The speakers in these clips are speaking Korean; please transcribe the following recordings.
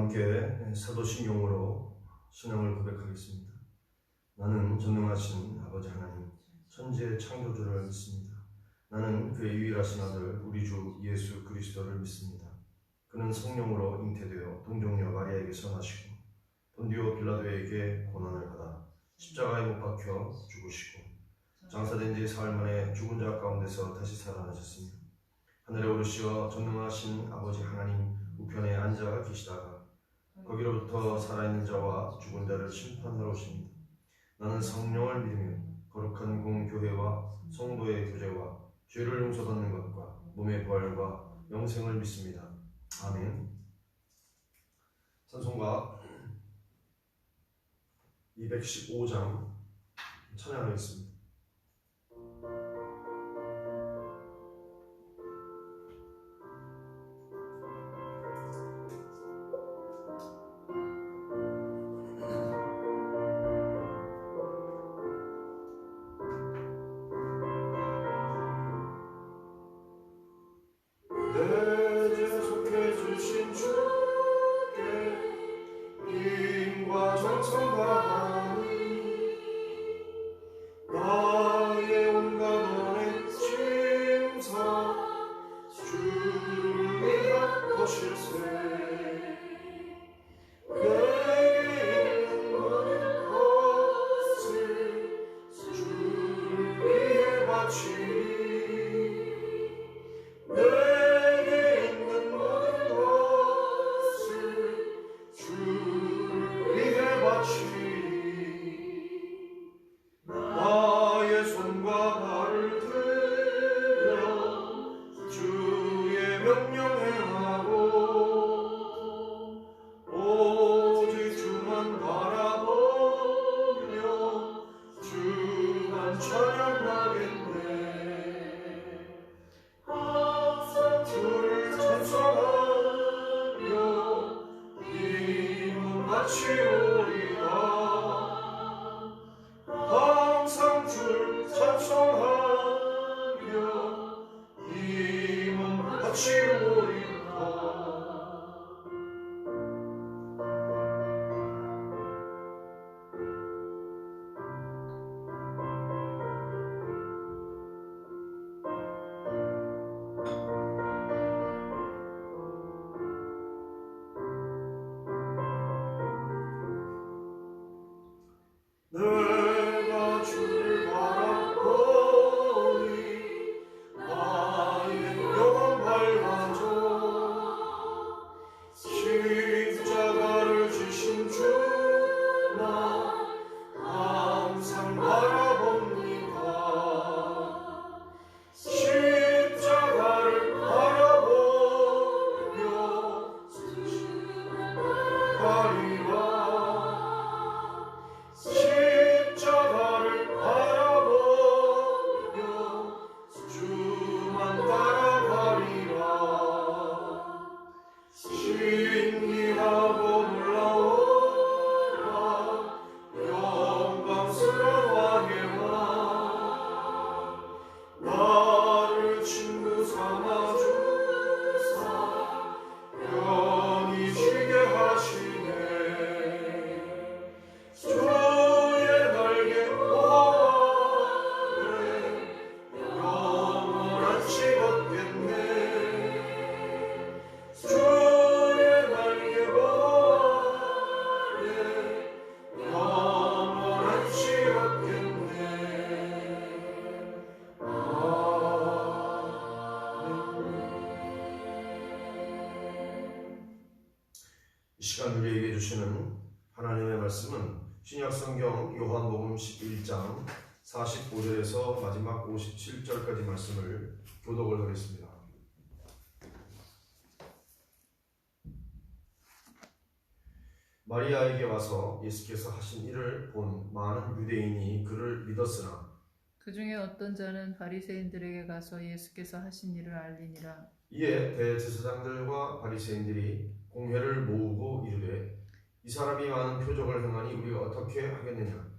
함께 사도신경으로 신앙을 고백하겠습니다. 나는 전능하신 아버지 하나님, 천지의 창조주를 믿습니다. 나는 그의 유일하신 아들 우리 주 예수 그리스도를 믿습니다. 그는 성령으로 잉태되어 동정녀 마리아에게서 나시고 본디오 빌라도에게 고난을 받아 십자가에 못 박혀 죽으시고 장사된 지 사흘 만에 죽은 자 가운데서 다시 살아나셨으며 하늘에 오르시어 전능하신 아버지 하나님 우편에 앉아 계시다가 거기로부터 살아있는 자와 죽은 자를 심판하러 오십니다. 나는 성령을 믿으며 거룩한 공교회와 성도의 교제와 죄를 용서받는 것과 몸의 부활과 영생을 믿습니다. 아멘. 찬송가 215장 찬양하겠습니다. 이 시간 우리에게 주시는 하나님의 말씀은 신약성경 요한복음 11장 45절에서 마지막 57절까지 말씀을 교독을 하겠습니다. 마리아에게 와서 예수께서 하신 일을 본 많은 유대인이 그를 믿었으나 그 중에 어떤 자는 바리새인들에게 가서 예수께서 하신 일을 알리니라. 이에 대제사장들과 바리새인들이 공회를 모으고 이르되 이 사람이 많은 표적을 행하니 우리가 어떻게 하겠느냐.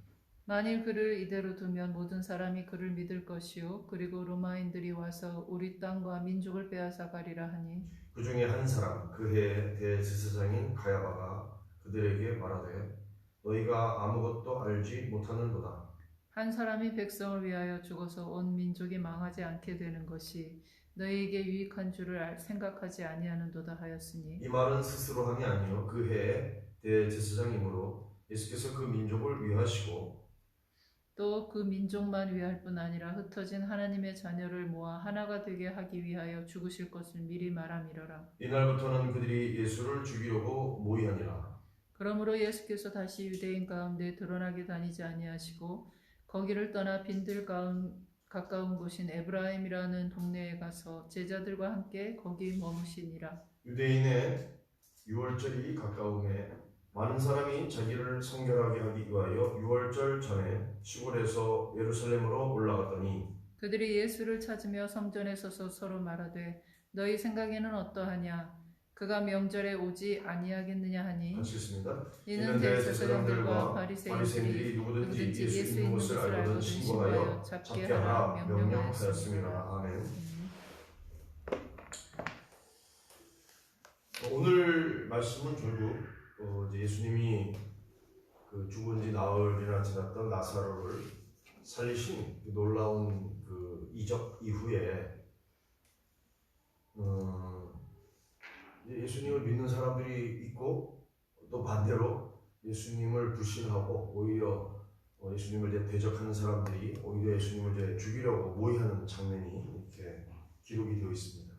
만일 그를 이대로 두면 모든 사람이 그를 믿을 것이요 그리고 로마인들이 와서 우리 땅과 민족을 빼앗아 가리라 하니 그 중에 한 사람 그 해의 대제사장인 가야바가 그들에게 말하되 너희가 아무것도 알지 못하는도다. 한 사람이 백성을 위하여 죽어서 온 민족이 망하지 않게 되는 것이 너희에게 유익한 줄을 생각하지 아니하는도다 하였으니 이 말은 스스로 함이 아니요 그 해의 대제사장이므로 예수께서 그 민족을 위하시고 또 그 민족만 위할 뿐 아니라 흩어진 하나님의 자녀를 모아 하나가 되게 하기 위하여 죽으실 것을 미리 말함이러라. 이날부터는 그들이 예수를 죽이려고 모의하니라. 그러므로 예수께서 다시 유대인 가운데 드러나게 다니지 아니하시고 거기를 떠나 빈들 가까운 곳인 에브라임이라는 동네에 가서 제자들과 함께 거기 머무시니라. 유대인의 유월절이 가까움에 많은 사람이 자기를 성결하게 하기 위하여 유월절 전에 시골에서 예루살렘으로 올라갔더니 그들이 예수를 찾으며 성전에 서서 서로 말하되 너희 생각에는 어떠하냐 그가 명절에 오지 아니하겠느냐 하니 같이 있습니다. 이는 대제사장들과 바리새인들이 누구든지 예수 있는 것을 알거든 신고하여 잡게 하라 명령하였습니다. 아멘. 오늘 말씀은 결국 이제 예수님이 그 죽은 지 나흘이나 지났던 나사로를 살리신 그 놀라운 그 이적 이후에 예수님을 믿는 사람들이 있고 또 반대로 예수님을 불신하고 오히려 예수님을 이제 대적하는 사람들이 오히려 예수님을 이제 죽이려고 모의하는 장면이 이렇게 기록이 되어 있습니다.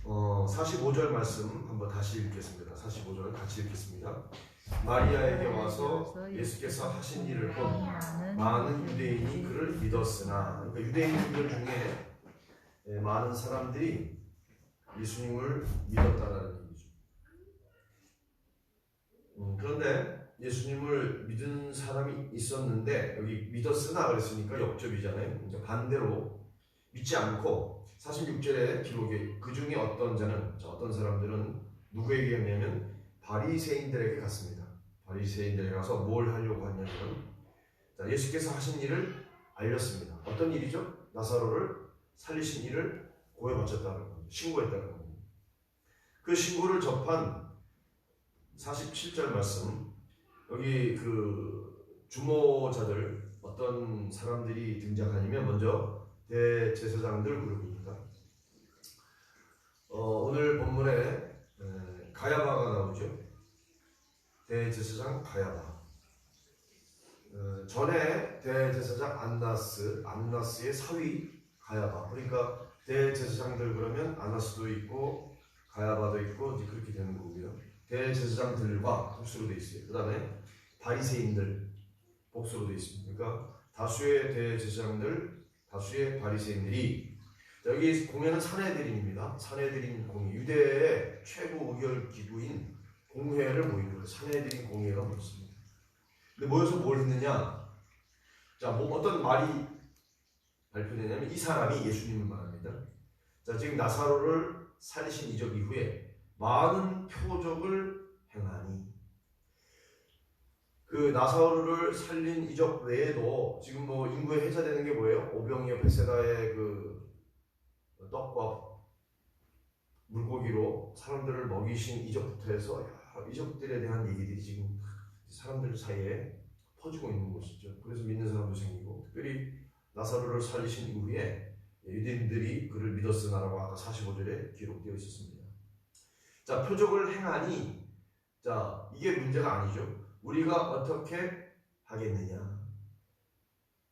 45절 말씀 한번 다시 읽겠습니다. 45절 같이 읽겠습니다. 마리아에게 와서 예수께서 하신 일을 본 많은 유대인이 그를 믿었으나 그러니까 유대인들 중에 많은 사람들이 예수님을 믿었다라는 얘기죠. 그런데 예수님을 믿은 사람이 있었는데 여기 믿었으나 그랬으니까 역접이잖아요. 이제 반대로 믿지 않고 46절의 기록에 그 중에 어떤 자는 어떤 사람들은 누구에게 갔냐면 바리새인들에게 갔습니다. 바리새인들에게 가서 뭘 하려고 하냐면 예수께서 하신 일을 알렸습니다. 어떤 일이죠? 나사로를 살리신 일을 고해바쳤다는 겁니다. 신고했다는 겁니다. 그 신고를 접한 47절 말씀 여기 그 주모자들 어떤 사람들이 등장하냐면 먼저 대제사장들 그룹입니다. 오늘 본문에 가야바가 나오죠. 대제사장 가야바. 전에 대제사장 안나스의 사위 가야바. 그러니까 대제사장들 그러면 안나스도 있고 가야바도 있고 이제 그렇게 되는 거고요. 대제사장들과 복수로 되어 있어요. 그 다음에 바리새인들 복수로 되어 있습니다. 그러니까 다수의 대제사장들, 다수의 바리새인들이 여기 공회는 산헤드린입니다. 산헤드린 공회, 유대의 최고 의결 기구인 공회를 모인 거예요. 산헤드린 공회가 모였습니다. 근데 모여서 뭘 했느냐? 자, 어떤 말이 발표되냐면 이 사람이 예수님을 말합니다. 자, 지금 나사로를 살리신 이적 이후에 많은 표적을 행하니 그 나사로를 살린 이적 외에도 지금 뭐 인구에 회자되는 게 뭐예요? 오병이어 베세다의 그 떡과 물고기로 사람들을 먹이신 이적부터 해서 이적들에 대한 얘기들이 지금 사람들 사이에 퍼지고 있는 것이죠. 그래서 믿는 사람도 생기고 특별히 나사로를 살리신 이후에 유대인들이 그를 믿었으나라고 아까 45절에 기록되어 있었습니다. 자, 표적을 행하니 자, 이게 문제가 아니죠. 우리가 어떻게 하겠느냐?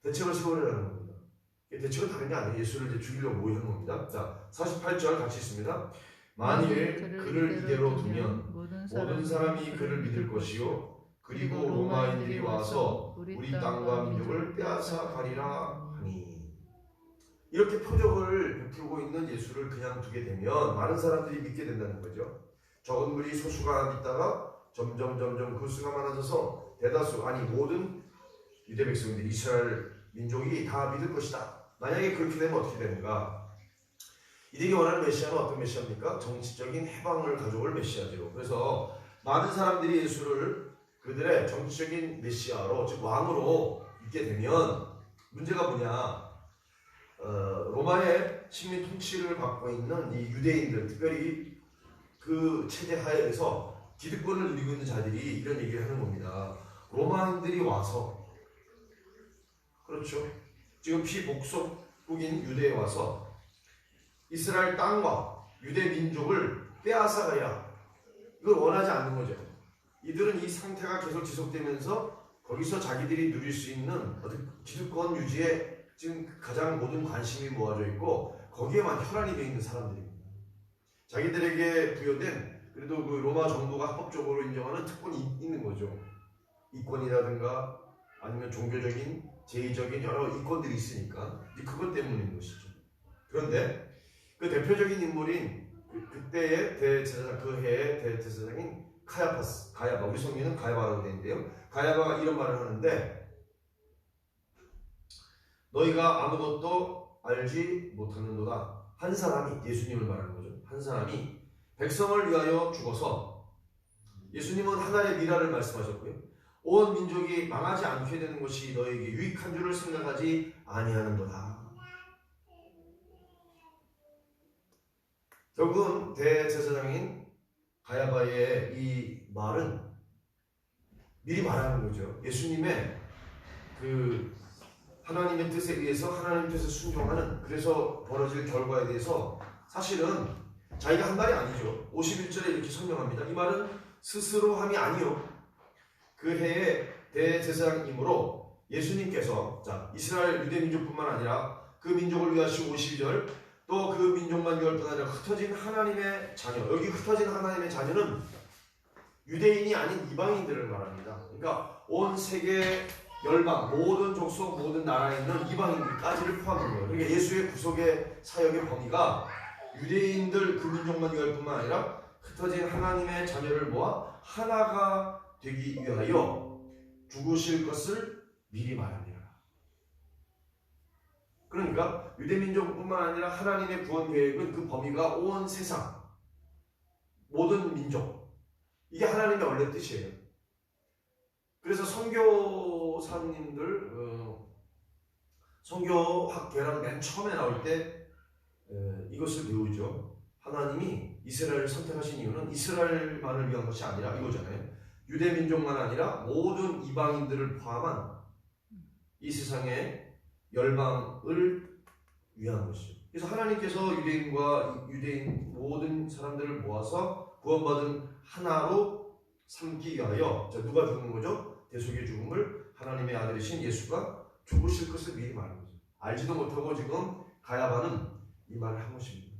대책을 세우려는 겁니다. 대책은 다른 게 아니에요. 예수를 이제 죽이려고 모이는 겁니다. 자, 48절 같이 있습니다. 만일 그를 이대로 두면 모든 사람이 그를 믿을 것이요 그리고 로마인들이 와서 우리 땅과 민족을 빼앗아 가리라 하니 이렇게 표적을 베풀고 있는 예수를 그냥 두게 되면 많은 사람들이 믿게 된다는 거죠. 적은 무리 소수가 있다가 점점 그 수가 많아져서 대다수 아니 모든 유대 백성들 이스라엘 민족이 다 믿을 것이다. 만약에 그렇게 되면 어떻게 되는가? 이들이 원하는 메시아는 어떤 메시아입니까? 정치적인 해방을 가져올 메시아죠. 그래서 많은 사람들이 예수를 그들의 정치적인 메시아로, 즉 왕으로 있게 되면 문제가 뭐냐? 로마의 식민 통치를 받고 있는 이 유대인들, 특별히 그 체제 하에서 기득권을 누리고 있는 자들이 이런 얘기를 하는 겁니다. 로마인들이 와서, 그렇죠, 지금 피복속국인 유대에 와서 이스라엘 땅과 유대 민족을 빼앗아가야, 이걸 원하지 않는 거죠. 이들은 이 상태가 계속 지속되면서 거기서 자기들이 누릴 수 있는 어떤 기득권 유지에 지금 가장 모든 관심이 모아져 있고 거기에만 혈안이 되어 있는 사람들입니다. 자기들에게 부여된, 그래도 그 로마 정부가 합법적으로 인정하는 특권이 있는 거죠. 이권이라든가 아니면 종교적인, 제의적인 여러 이권들이 있으니까 그것 때문인 것이죠. 그런데 그 대표적인 인물인 그때의 대제사장, 그 해의 대제사장인 가야바, 우리 성경에는 가야바라고 되어 있는데요. 가야바가 이런 말을 하는데, 너희가 아무것도 알지 못하는도다. 한 사람이, 예수님을 말하는 거죠. 한 사람이 백성을 위하여 죽어서, 예수님은 하나의 미라를 말씀하셨고요. 온 민족이 망하지 않게 되는 것이 너에게 유익한 줄을 생각하지 아니하는도다. 결국은 대제사장인 가야바의 이 말은 미리 말하는 거죠. 예수님의 그 하나님의 뜻에 의해서 하나님의 뜻에 순종하는, 그래서 벌어질 결과에 대해서 사실은 자기가 한 말이 아니죠. 51절에 이렇게 설명합니다. 이 말은 스스로 함이 아니요, 그 해의 대제사장이므로 예수님께서, 자, 이스라엘 유대 민족뿐만 아니라 그 민족을 위하시고 52절, 또 그 민족만 위할 뿐 아니라 흩어진 하나님의 자녀, 여기 흩어진 하나님의 자녀는 유대인이 아닌 이방인들을 말합니다. 그러니까 온 세계 열방, 모든 족속, 모든 나라에 있는 이방인들까지를 포함한 거예요. 그러니까 예수의 구속의 사역의 범위가 유대인들 그 민족만 위할 뿐만 아니라 흩어진 하나님의 자녀를 모아 하나가 되기 위하여 죽으실 것을 미리 말합니다. 그러니까 유대민족뿐만 아니라 하나님의 구원 계획은 그 범위가 온 세상, 모든 민족, 이게 하나님의 원래 뜻이에요. 그래서 선교사님들, 선교학계랑 맨 처음에 나올 때 이것을 배우죠. 하나님이 이스라엘을 선택하신 이유는 이스라엘만을 위한 것이 아니라 이거잖아요. 유대민족만 아니라 모든 이방인들을 포함한 이 세상의 열방을 위한 것이죠. 그래서 하나님께서 유대인과 유대인 모든 사람들을 모아서 구원받은 하나로 삼기 위하여, 자, 누가 죽는 거죠? 대속의 죽음을 하나님의 아들이신 예수가 죽으실 것을 미리 말한 거죠. 알지도 못하고 지금 가야바는 이 말을 한 것입니다.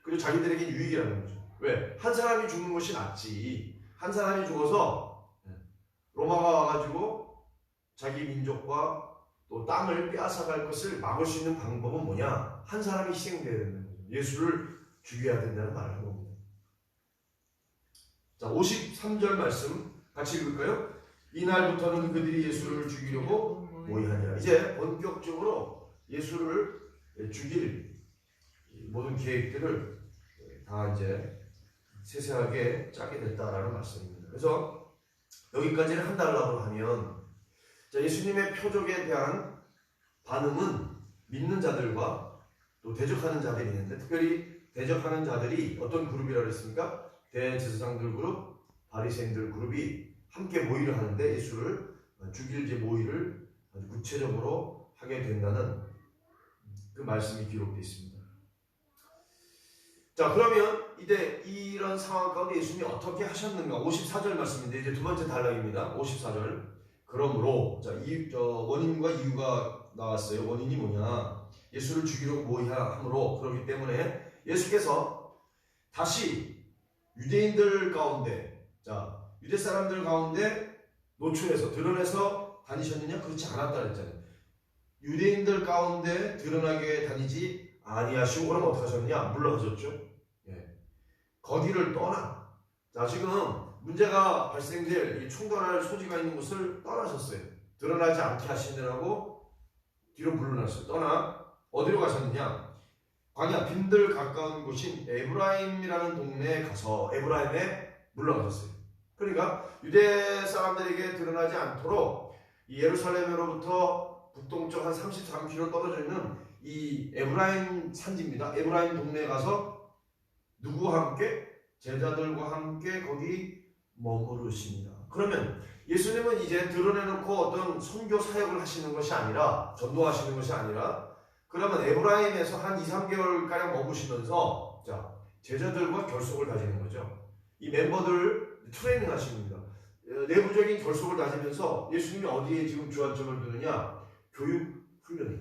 그리고 자기들에게 유익이라는 거죠. 왜? 한 사람이 죽는 것이 낫지. 한 사람이 죽어서 로마가 와가지고 자기 민족과 또 땅을 빼앗아갈 것을 막을 수 있는 방법은 뭐냐? 한 사람이 희생되어야 된다는 거죠. 예수를 죽여야 된다는 말을 한 겁니다. 자, 53절 말씀 같이 읽을까요? 이날부터는 그들이 예수를 죽이려고 모의하니라. 이제 본격적으로 예수를 죽일 모든 계획들을 다 이제 세세하게 짜게 됐다라는 말씀입니다. 그래서 여기까지를 한달라고 하면, 자, 예수님의 표적에 대한 반응은 믿는 자들과 또 대적하는 자들이 있는데, 특별히 대적하는 자들이 어떤 그룹이라고 했습니까? 대제사장들 그룹, 바리새인들 그룹이 함께 모의를 하는데 예수를 죽일 이제 모의를 아주 구체적으로 하게 된다는 그 말씀이 기록되어 있습니다. 자, 그러면 이제 이런 상황 가운데 예수님이 어떻게 하셨는가? 54절 말씀인데 이제 두 번째 단락입니다. 54절. 그러므로, 자, 원인과 이유가 나왔어요. 원인이 뭐냐? 예수를 죽이려고 모의함으로, 그렇기 때문에 예수께서 다시 유대인들 가운데, 자, 유대 사람들 가운데 노출해서 드러내서 다니셨느냐? 그렇지 않았다 그랬잖아요. 유대인들 가운데 드러나게 다니지 아니하시고, 그럼 어떻게 하셨느냐? 물러가셨죠. 예. 거기를 떠나. 자, 지금 문제가 발생될 이 충돌할 소지가 있는 곳을 떠나셨어요. 드러나지 않게 하시느라고 뒤로 물러났어요. 떠나 어디로 가셨느냐? 광야 빈들 가까운 곳인 에브라임이라는 동네에 가서 에브라임에 물러가셨어요. 그러니까 유대 사람들에게 드러나지 않도록 이 예루살렘으로부터 북동쪽 한 33km 떨어져 있는 이 에브라임 산지입니다. 에브라임 동네에 가서 누구와 함께? 제자들과 함께 거기 머무르십니다. 그러면 예수님은 이제 드러내놓고 어떤 선교 사역을 하시는 것이 아니라, 전도하시는 것이 아니라, 그러면 에브라임에서 한 2, 3개월가량 머무시면서 자, 제자들과 결속을 다지는 거죠. 이 멤버들 트레이닝 하십니다. 내부적인 결속을 다지면서 예수님이 어디에 지금 주안점을 두느냐? 교육 훈련이.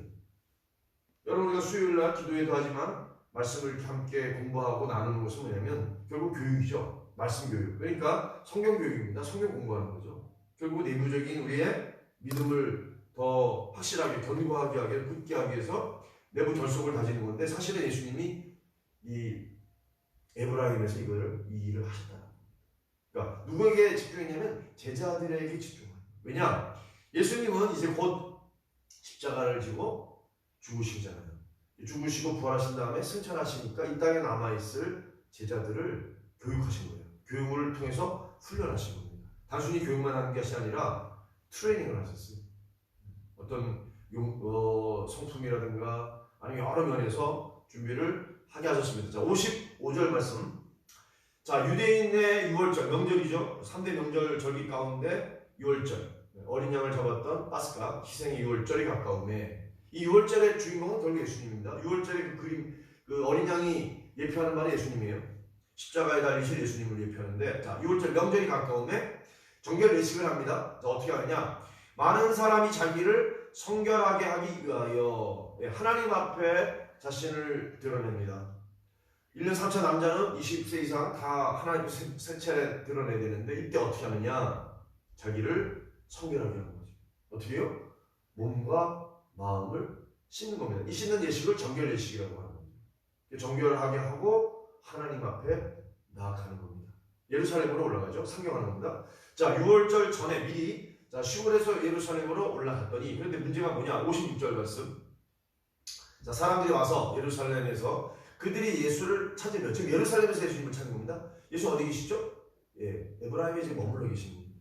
여러분, 우리가 수요일날 기도회도 하지만 말씀을 이렇게 함께 공부하고 나누는 것은 뭐냐면 결국 교육이죠. 말씀 교육. 그러니까 성경 교육입니다. 성경 공부하는 거죠. 결국 내부적인 우리의 믿음을 더 확실하게 견고하게 하게 굳게 하기 위해서 내부 결속을 다지는 건데, 사실은 예수님이 이 에브라임에서 이 일을 하셨다. 그러니까 누구에게 집중했냐면 제자들에게 집중합니다. 왜냐? 예수님은 이제 곧 십자가를 지고 죽으시잖아요. 죽으시고 부활하신 다음에 승천하시니까 이 땅에 남아있을 제자들을 교육하신 거예요. 교육을 통해서 훈련하신 겁니다. 단순히 교육만 하는 것이 아니라 트레이닝을 하셨어요. 어떤 성품이라든가 아니면 여러 면에서 준비를 하게 하셨습니다. 자, 55절 말씀. 자, 유대인의 6월절, 명절이죠. 3대 명절 절기 가운데 6월절. 어린 양을 잡았던 파스카, 희생의 6월절이 가까움에 이 6월절의 주인공은 결국 예수님입니다. 6월절의 그 그림, 그 어린 양이 예표하는 말이 예수님이에요. 십자가에 달리실 예수님을 예표하는데, 자, 6월절 명절이 가까움에 정결 예식을 합니다. 자, 어떻게 하느냐? 많은 사람이 자기를 성결하게 하기 위하여 하나님 앞에 자신을 드러냅니다. 1년 3차 남자는 20세 이상 다 하나님 앞에 세 차례 드러내야 되는데, 이때 어떻게 하느냐? 자기를 성결하게 하는 거죠. 어떻게 해요? 몸과 마음을 씻는 겁니다. 이 씻는 예식을 정결 예식이라고 하는 겁니다. 정결하게 하고 하나님 앞에 나아가는 겁니다. 예루살렘으로 올라가죠. 상경하는 겁니다. 자, 6월절 전에 미리 자, 시골에서 예루살렘으로 올라갔더니, 그런데 문제가 뭐냐? 56절 말씀. 자, 사람들이 와서 예루살렘에서 그들이 예수를 찾으며, 지금 예루살렘에서 예수님을 찾는 겁니다. 예수 어디 계시죠? 예, 에브라임에 지금 머물러 계십니다.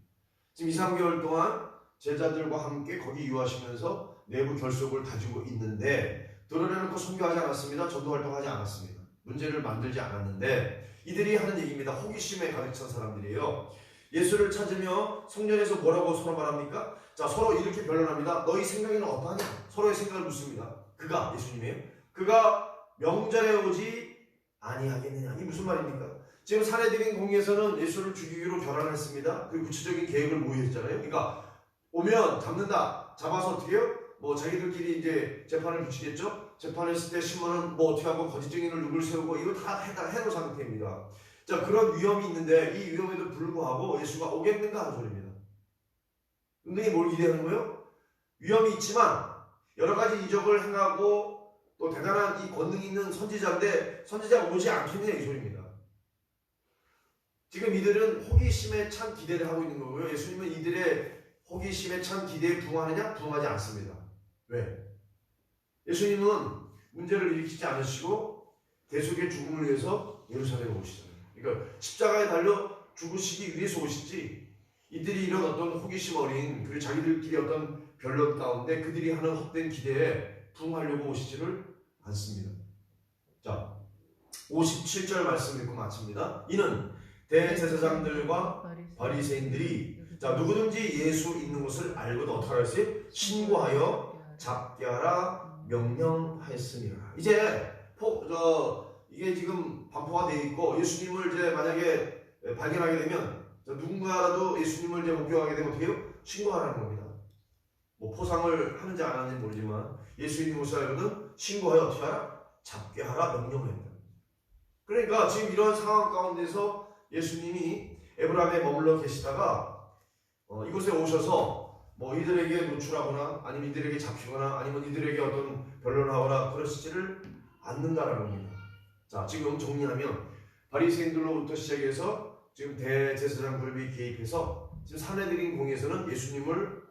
지금 2, 3개월 동안 제자들과 함께 거기 유하시면서 내부 결속을 다지고 있는데, 드러내놓고 선교하지 않았습니다. 전도 활동하지 않았습니다. 문제를 만들지 않았는데, 이들이 하는 얘기입니다. 호기심에 가득 찬 사람들이에요. 예수를 찾으며 성전에서 뭐라고 서로 말합니까? 자, 서로 이렇게 변론합니다. 너희 생각에는 어떠하냐? 서로의 생각을 묻습니다. 그가, 예수님이에요. 그가 명절에 오지 아니하겠느냐? 이게 무슨 말입니까? 지금 사내들인 공의에서는 예수를 죽이기로 결단을 했습니다. 그 구체적인 계획을 모의했잖아요. 그러니까 오면 잡는다. 잡아서 어떻게 해요? 뭐 자기들끼리 이제 재판을 붙이겠죠? 재판했을 때 신문은 뭐 어떻게 하고 거짓 증인을 누굴 세우고 이거 다 해놓은 상태입니다. 자, 그런 위험이 있는데 이 위험에도 불구하고 예수가 오겠는가 하는 소리입니다. 은근히 뭘 기대하는 거예요? 위험이 있지만 여러 가지 이적을 행하고 또 대단한 이 권능이 있는 선지자인데 선지자가 오지 않겠느냐 이 소리입니다. 지금 이들은 호기심에 찬 기대를 하고 있는 거고요. 예수님은 이들의 호기심에 찬 기대에 부응하느냐? 부응하지 않습니다. 왜? 예수님은 문제를 일으키지 않으시고 대속의 죽음을 위해서 예루살렘에 오시잖아요. 그러니까 십자가에 달려 죽으시기 위해서 오시지, 이들이 이런 어떤 호기심 어린 그리고 자기들끼리 어떤 변론 가운데 그들이 하는 헛된 기대에 부응하려고 오시지를 않습니다. 자, 57절 말씀 읽고 마칩니다. 이는 대제사장들과 바리새인들이 자, 누구든지 예수 있는 곳을 알고도 어떻게 하였어요? 신고하여 잡게 하라 명령하였습니다. 이제 이게 지금 반포가 되어 있고 예수님을 이제 만약에 발견하게 되면 누군가라도 예수님을 이제 목격하게 되면 어떻게 해요? 신고하라는 겁니다. 뭐 포상을 하는지 안 하는지 모르지만 예수 있는 곳을 알고는 신고하여 어떻게 하라? 잡게 하라 명령했다. 그러니까 지금 이런 상황 가운데서 예수님이 에브라임에 머물러 계시다가 이곳에 오셔서 뭐 이들에게 노출하거나 아니면 이들에게 잡히거나 아니면 이들에게 어떤 변론을 하거나 그러시지를 않는다라는 겁니다. 자, 지금 정리하면 바리새인들로부터 시작해서 지금 대제사장 그룹이 개입해서 지금 사내들인 공에서는 예수님을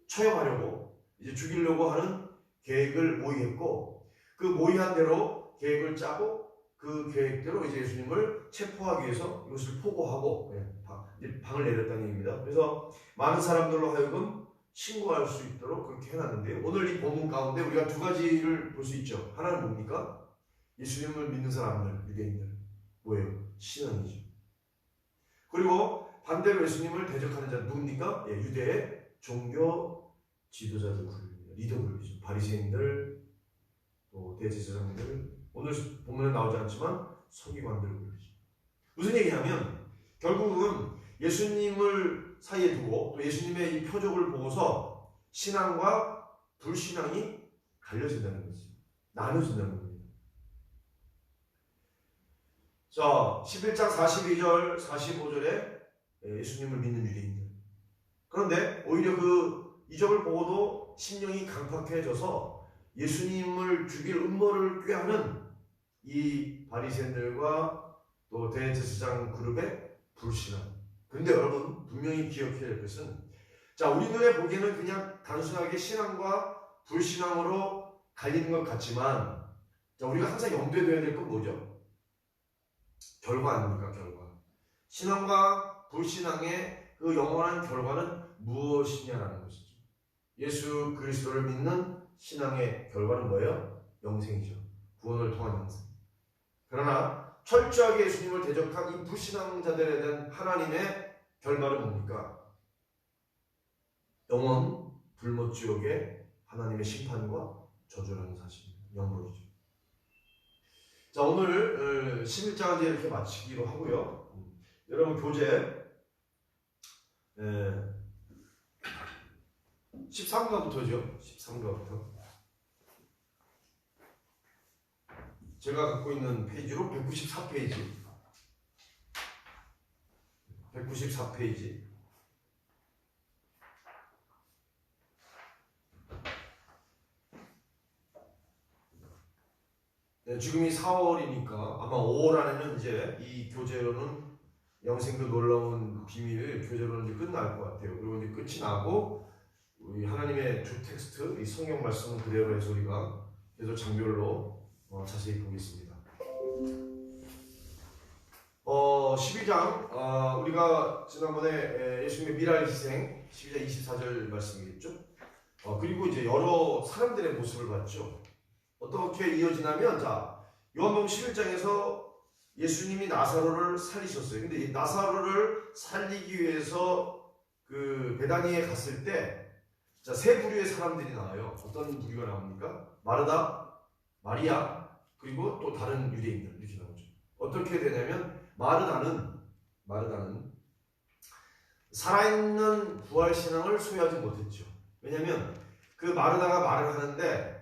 처형하려고 이제 죽이려고 하는 계획을 모의했고 그 모의한 대로 계획을 짜고 그 계획대로 이제 예수님을 체포하기 위해서 이것을 포고하고 이제 방을 내렸다는 얘기입니다. 그래서 많은 사람들로 하여금 신고할 수 있도록 그렇게 해놨는데, 오늘 이 본문 가운데 우리가 두 가지를 볼 수 있죠. 하나는 뭡니까? 예수님을 믿는 사람들, 유대인들. 뭐예요? 신앙이죠. 그리고 반대로 예수님을 대적하는 자 누굽니까? 유대의 종교 지도자들 그룹입니다. 리더 그룹이죠. 바리새인들, 또 대제사장들, 오늘 본문에 나오지 않지만 서기관들 그룹이죠. 무슨 얘기냐면 결국은 예수님을 사이에 두고 또 예수님의 이 표적을 보고서 신앙과 불신앙이 갈려진다는 거죠. 나눠진다는 겁니다. 자, 11장 42절, 45절에 예수님을 믿는 유대인들. 그런데 오히려 그 이적을 보고도 심령이 강팍해져서 예수님을 죽일 음모를 꾀하는 이 바리새인들과 또 대제사장 그룹의 불신앙. 근데 여러분 분명히 기억해야 될 것은, 자, 우리 눈에 보기에는 그냥 단순하게 신앙과 불신앙으로 갈리는 것 같지만, 자, 우리가 항상 염두에 둬야 될 건 뭐죠? 결과 아닙니까? 결과. 신앙과 불신앙의 그 영원한 결과는 무엇이냐라는 것이죠. 예수 그리스도를 믿는 신앙의 결과는 뭐예요? 영생이죠. 구원을 통한 영생. 그러나 철저하게 예수님을 대적한 이 불신앙자들에 대한 하나님의 결말은 뭡니까? 영원 불못지옥의 하나님의 심판과 저주라는 사실입니다. 영원이죠. 자, 오늘 11장을 이렇게 마치기로 하고요. 여러분 교재 13가부터죠. 13가부터. 제가 갖고 있는 페이지로 194페이지. 194페이지. 네, 지금이 4월이니까 아마 5월 안에는 이제 이 교재로는 영생도 놀라운 비밀 교재로는 이제 끝날 것 같아요. 그리고 이제 끝이 나고 우리 하나님의 주 텍스트, 이 성경 말씀은 그대로 해서 우리가 계속 장별로 자세히 보겠습니다. 12장, 우리가 지난번에 예수님의 미랄 희생 12장 24절 말씀이겠죠. 그리고 이제 여러 사람들의 모습을 봤죠. 어떻게 이어지냐면, 자, 요한복음 11장에서 예수님이 나사로를 살리셨어요. 근데 이 나사로를 살리기 위해서 그 베다니에 갔을 때, 자, 세 부류의 사람들이 나와요. 어떤 부류가 나옵니까? 마르다, 마리아, 그리고 또 다른 유대인들 이렇게 나오죠. 어떻게 되냐면 마르다는 살아있는 부활신앙을 소유하지 못했죠. 왜냐하면 그 마르다가 말을 하는데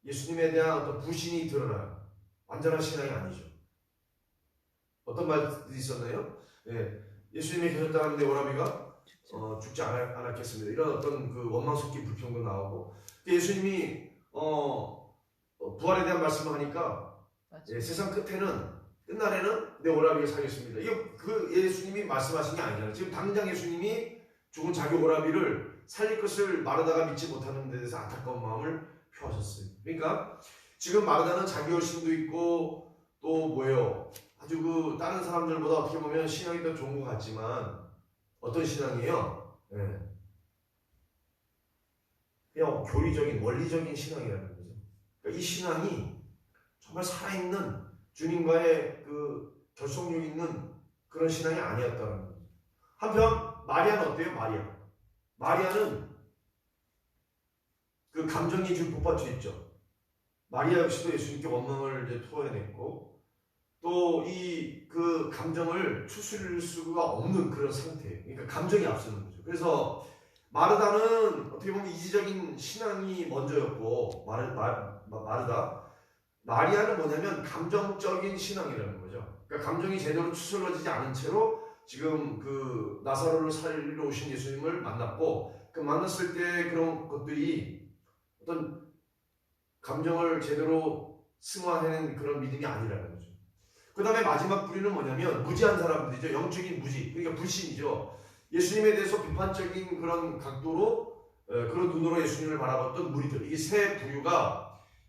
예수님에 대한 어떤 불신이 드러나요. 완전한 신앙이 아니죠. 어떤 말이 있었나요? 예수님이 계셨다는데 오라비가 죽지 않았겠습니다. 이런 어떤 그 원망 섞인 불평도 나오고, 예수님이 부활에 대한 말씀을 하니까 세상 끝날에는 내 오라비를 살겠습니다. 이거 그 예수님이 말씀하신 게 아니잖아요. 지금 당장 예수님이 죽은 자기 오라비를 살릴 것을 마르다가 믿지 못하는 데 대해서 안타까운 마음을 표하셨어요. 그러니까 지금 마르다는 자기 열심도 있고 또 뭐예요? 아주 그 다른 사람들보다 어떻게 보면 신앙이 더 좋은 것 같지만 어떤 신앙이에요? 그냥 교리적인 원리적인 신앙이라는 거죠. 그러니까 이 신앙이 정말 살아있는 주님과의 그 결속력 있는 그런 신앙이 아니었다는 거죠. 한편 마리아는 어때요? 마리아는 그 감정이 지금 복받쳐 있죠. 마리아 역시도 예수님께 원망을 이제 토해냈고 또 이 그 감정을 추스릴 수가 없는 그런 상태예요. 그러니까 감정이 앞서는 거죠. 그래서 마르다는 어떻게 보면 이지적인 신앙이 먼저였고 마르다. 마리아는 뭐냐면 감정적인 신앙이라는 거죠. 그러니까 감정이 제대로 추스러지지 않은 채로 지금 그 나사로를 살리러 오신 예수님을 만났고, 그 만났을 때 그런 것들이 어떤 감정을 제대로 승화하는 그런 믿음이 아니라는 거죠. 그 다음에 마지막 부류는 뭐냐면 무지한 사람들이죠. 영적인 무지, 그러니까 불신이죠. 예수님에 대해서 비판적인 그런 각도로 그런 눈으로 예수님을 바라봤던 무리들, 이 세 부류가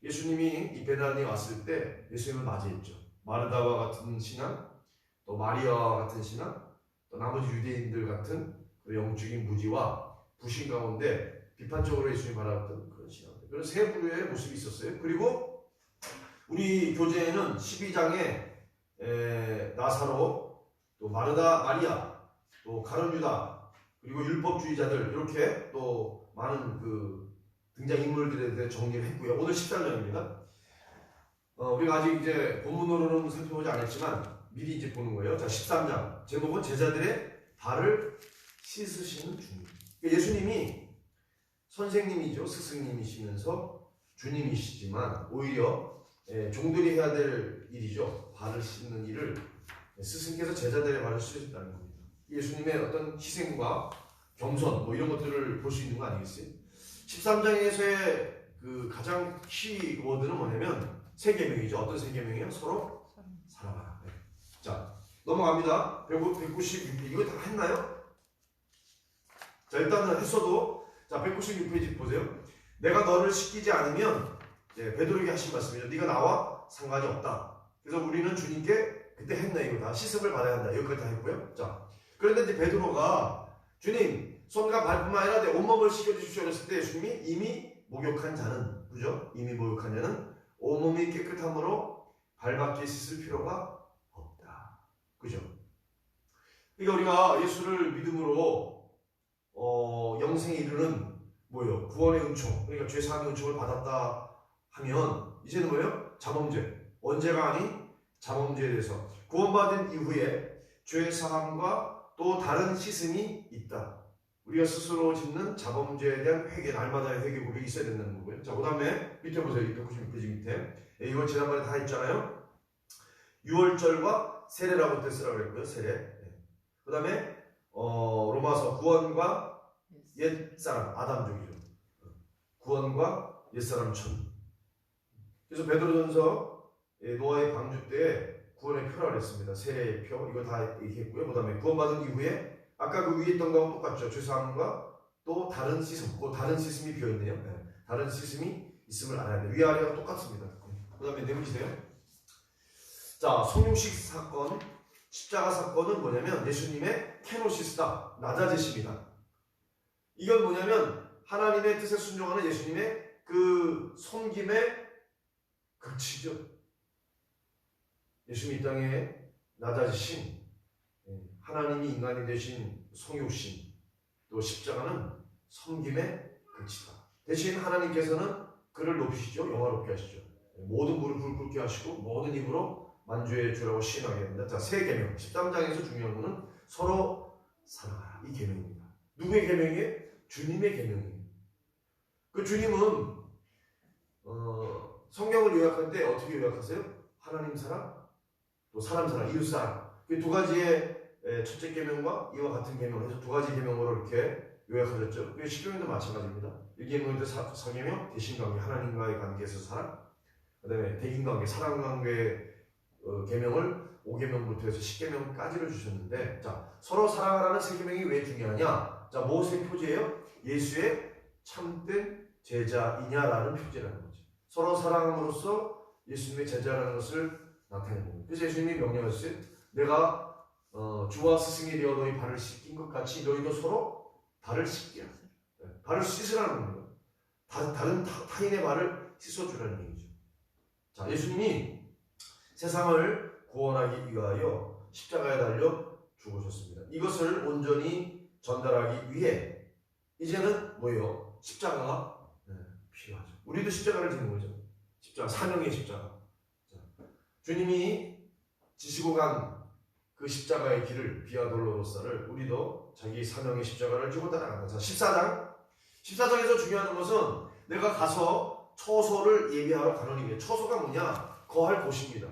예수님이 이 베다니에 왔을 때 예수님을 맞이했죠. 마르다와 같은 신앙, 또 마리아와 같은 신앙, 또 나머지 유대인들 같은 그 영적인 무지와 부신 가운데 비판적으로 예수님이 바라봤던 그런 신앙, 그런 세 부류의 모습이 있었어요. 그리고 우리 교재에는 12장에 나사로, 또 마르다, 마리아, 또 가룟 유다, 그리고 율법주의자들, 이렇게 또 많은 그 등장 인물들에 대해 정리를 했고요. 오늘 13장입니다. 우리가 아직 이제 본문으로는 살펴보지 않았지만 미리 이제 보는 거예요. 자, 13장 제목은 제자들의 발을 씻으시는 주님. 예수님이 선생님이죠. 스승님이시면서 주님이시지만 오히려 종들이 해야 될 일이죠. 발을 씻는 일을 스승께서 제자들의 발을 씻으셨다는 겁니다. 예수님의 어떤 희생과 겸손 뭐 이런 것들을 볼 수 있는 거 아니겠어요? 13장에서의 그 가장 키워드는 뭐냐면 세 계명이죠. 어떤 세 계명이요? 서로 사랑하라. 네. 자, 넘어갑니다. 196페이지. 이거 다 했나요? 자, 일단은 했어도, 자, 196페이지 보세요. 내가 너를 시키지 않으면, 베드로에게 하신 말씀이죠. 네가 나와 상관이 없다. 그래서 우리는 주님께 그때 했네. 이거 다 씻음을 받아야 한다. 여기까지 다 했고요. 자, 그런데 이제 베드로가 주님, 손과 발뿐만 아니라 내 온몸을 씻겨주십시오. 그랬을 때 예수님이 이미 목욕한 자는, 그죠? 이미 목욕한 자는 온몸이 깨끗함으로 발밖에 씻을 필요가 없다. 그죠? 그러니까 우리가 예수를 믿음으로 영생에 이르는 뭐예요? 구원의 은총, 그러니까 죄사함의 은총을 받았다 하면 이제는 뭐예요? 자범죄. 언제가 아닌 자범죄에 대해서 구원받은 이후에 죄사함과 또 다른 씻음이 있다. 우리가 스스로 짓는 자범죄에 대한 회개, 날마다의 회개 고백이 있어야 된다는 거고요. 자, 그 다음에 밑에 보세요. 196페이지 밑에. 이걸 지난번에 다 했잖아요. 유월절과 세례라고 뜻으라고 그랬고요. 세례. 그 다음에 로마서 구원과 옛사람, 아담족이죠. 구원과 옛사람 천. 그래서 베드로전서 노아의 방주 때 구원의 표라고 했습니다. 세례의 표. 이거 다 얘기했고요. 그 다음에 구원받은 이후에 아까 그 위에 있던 거하고 똑같죠. 죄사함과 또 다른 씻음. 그 다른 씻음이 비어있네요. 네. 다른 씻음이 있음을 알아야 돼요. 위아래가 똑같습니다. 그 다음에 내보시세요. 자, 성육식 사건, 십자가 사건은 뭐냐면 예수님의 케노시스다. 낮아지십니다. 이건 뭐냐면 하나님의 뜻에 순종하는 예수님의 그 섬김의 극치죠. 예수님 이 땅에 낮아지신 하나님이 인간이 되신 성육신, 또 십자가는 섬김의 극치다. 대신 하나님께서는 그를 높이시죠. 영화롭게 하시죠. 모든 무릎을 꿇게 하시고 모든 입으로 만주의 주라고 시인하게 됩니다. 자, 세 계명. 13장에서 중요한 것은 서로 사랑하라. 이 계명입니다. 누구의 계명이에요? 주님의 계명이에요. 그 주님은 성경을 요약할 때 어떻게 요약하세요? 하나님 사랑, 또 사람 사랑, 이웃 사랑. 그 두 가지의 첫째 계명과 이와 같은 계명을 해서 두 가지 계명으로 이렇게 요약하셨죠. 그게 십계명도 마찬가지입니다. 1계명도 사계명, 대신관계, 하나님과의 관계에서 사랑. 그 다음에 대인관계, 사랑관계 계명을 5계명부터 해서 10계명까지를 주셨는데, 자, 서로 사랑하라는 세 계명이 왜 중요하냐? 자, 무엇의 표제예요? 예수의 참된 제자이냐라는 표제라는 거죠. 서로 사랑함으로써 예수님의 제자라는 것을 나타내는 거예요. 그래서 예수님이 명령하셨어요. 내가 주와 스승이 되어 너희 발을 씻긴 것 같이 너희도 서로 발을 씻게 하세요. 발을 씻으라는 겁니다. 다른 타인의 발을 씻어주라는 얘기죠. 자, 예수님이 세상을 구원하기 위하여 십자가에 달려 죽으셨습니다. 이것을 온전히 전달하기 위해 이제는 뭐예요? 십자가가 필요하죠. 우리도 십자가를 지는 거죠. 십자가, 사명의 십자가. 자, 주님이 지시고 간 그 십자가의 길을, 비아 돌로로사를 우리도 자기 사명의 십자가를 지고 따라간다. 자, 14장에서 중요한 것은 내가 가서 처소를 예비하러 가는 일이에요. 처소가 뭐냐? 거할 곳입니다.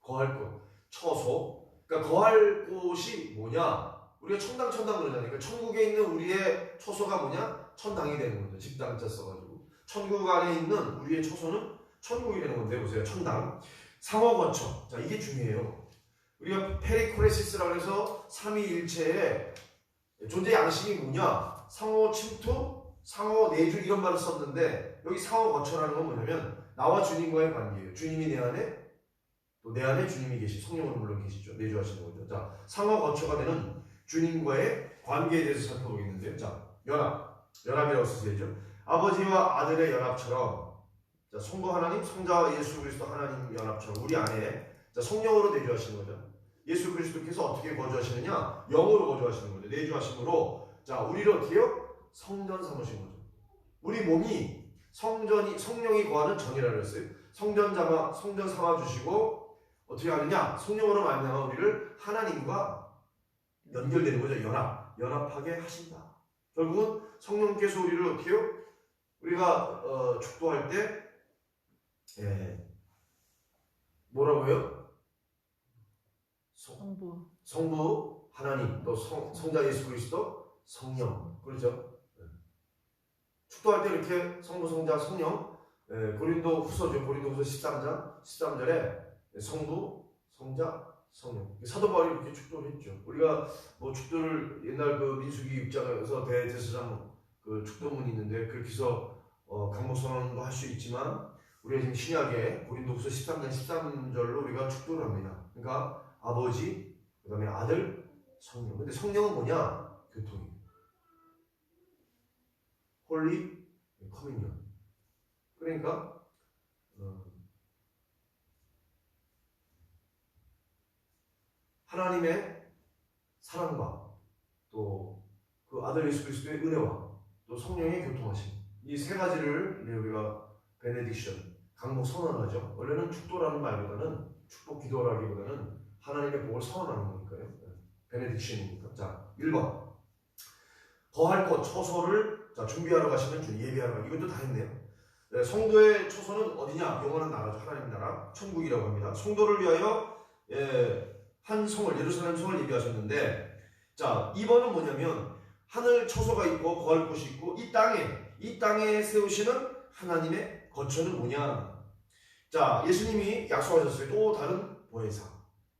거할 곳. 처소. 그러니까 거할 곳이 뭐냐? 우리가 천당 그러잖아요. 그러니까 천국에 있는 우리의 처소가 뭐냐? 천당이 되는 거죠. 집당자 써가지고. 천국 안에 있는 우리의 처소는 천국이 되는 건데, 보세요. 천당. 상호거처. 자, 이게 중요해요. 우리가 페리코레시스라고 해서 삼위일체의 존재 양식이 뭐냐? 상호 침투, 상호 내주 이런 말을 썼는데 여기 상호 거처라는 건 뭐냐면 나와 주님과의 관계예요. 주님이 내 안에 또 내 안에 주님이 계시, 성령은 물론 계시죠. 내주하시는 거죠. 자, 상호 거처가 되는 주님과의 관계에 대해서 살펴보겠는데요. 자, 연합이라고 쓰세요. 아버지와 아들의 연합처럼, 자, 성부 하나님, 성자 예수 그리스도 하나님 연합처럼 우리 안에, 자, 성령으로 내주하시는 거죠. 예수 그리스도께서 어떻게 거주하시느냐? 영으로 거주하시는 거죠. 내주하심으로, 자, 우리를 어떻게요? 성전 삼으신 거죠. 우리 몸이 성령이 거하는 전이라고 했어요. 성전 삼아 주시고 어떻게 하느냐? 성령으로 말미암아 우리를 하나님과 연결되는 거죠. 연합하게 하신다. 결국은 성령께서 우리를 어떻게 해요? 우리가 축도할 때 뭐라고요? 성부 하나님, 또 성자 예수 그리스도, 성령. 그렇죠? 축도할 때 이렇게 성부, 성자, 성령, 고린도 후서죠. 고린도 후서 13절에 성부, 성자, 성령. 사도 바울이 이렇게 축도를 했죠. 우리가 뭐 축도를 옛날 그 민수기 6장에서 대제사장 그 축도문이 있는데 그렇게 해서 강목선언도 할 수 있지만 우리가 지금 신약에 고린도 후서 13장 13절로 우리가 축도를 합니다. 그러니까 아버지, 그 다음에 아들, 성령. 근데 성령은 뭐냐? 교통이에요. 홀리 커뮤니언. 그러니까 하나님의 사랑과 또 그 아들 예수 그리스도의 은혜와 또 성령의 교통하심, 이 세 가지를 우리가 베네딕션, 강복 선언하죠. 원래는 축도라는 말보다는 축복 기도라기보다는 하나님의 복을 선언하는 거니까요. 베네딕션이니까. 자, 1번 거할 곳 처소를 준비하러 가시면 주님, 예배하러 가시면, 이것도 다 했네요. 성도의 처소는 어디냐? 영원한 나라죠. 하나님 나라, 천국이라고 합니다. 성도를 위하여 한 성을, 예루살렘 성을 예비하셨는데, 자, 2번은 뭐냐면 하늘 처소가 있고 거할 곳이 있고 이 땅에 세우시는 하나님의 거처는 뭐냐? 자, 예수님이 약속하셨어요. 또 다른 보혜사.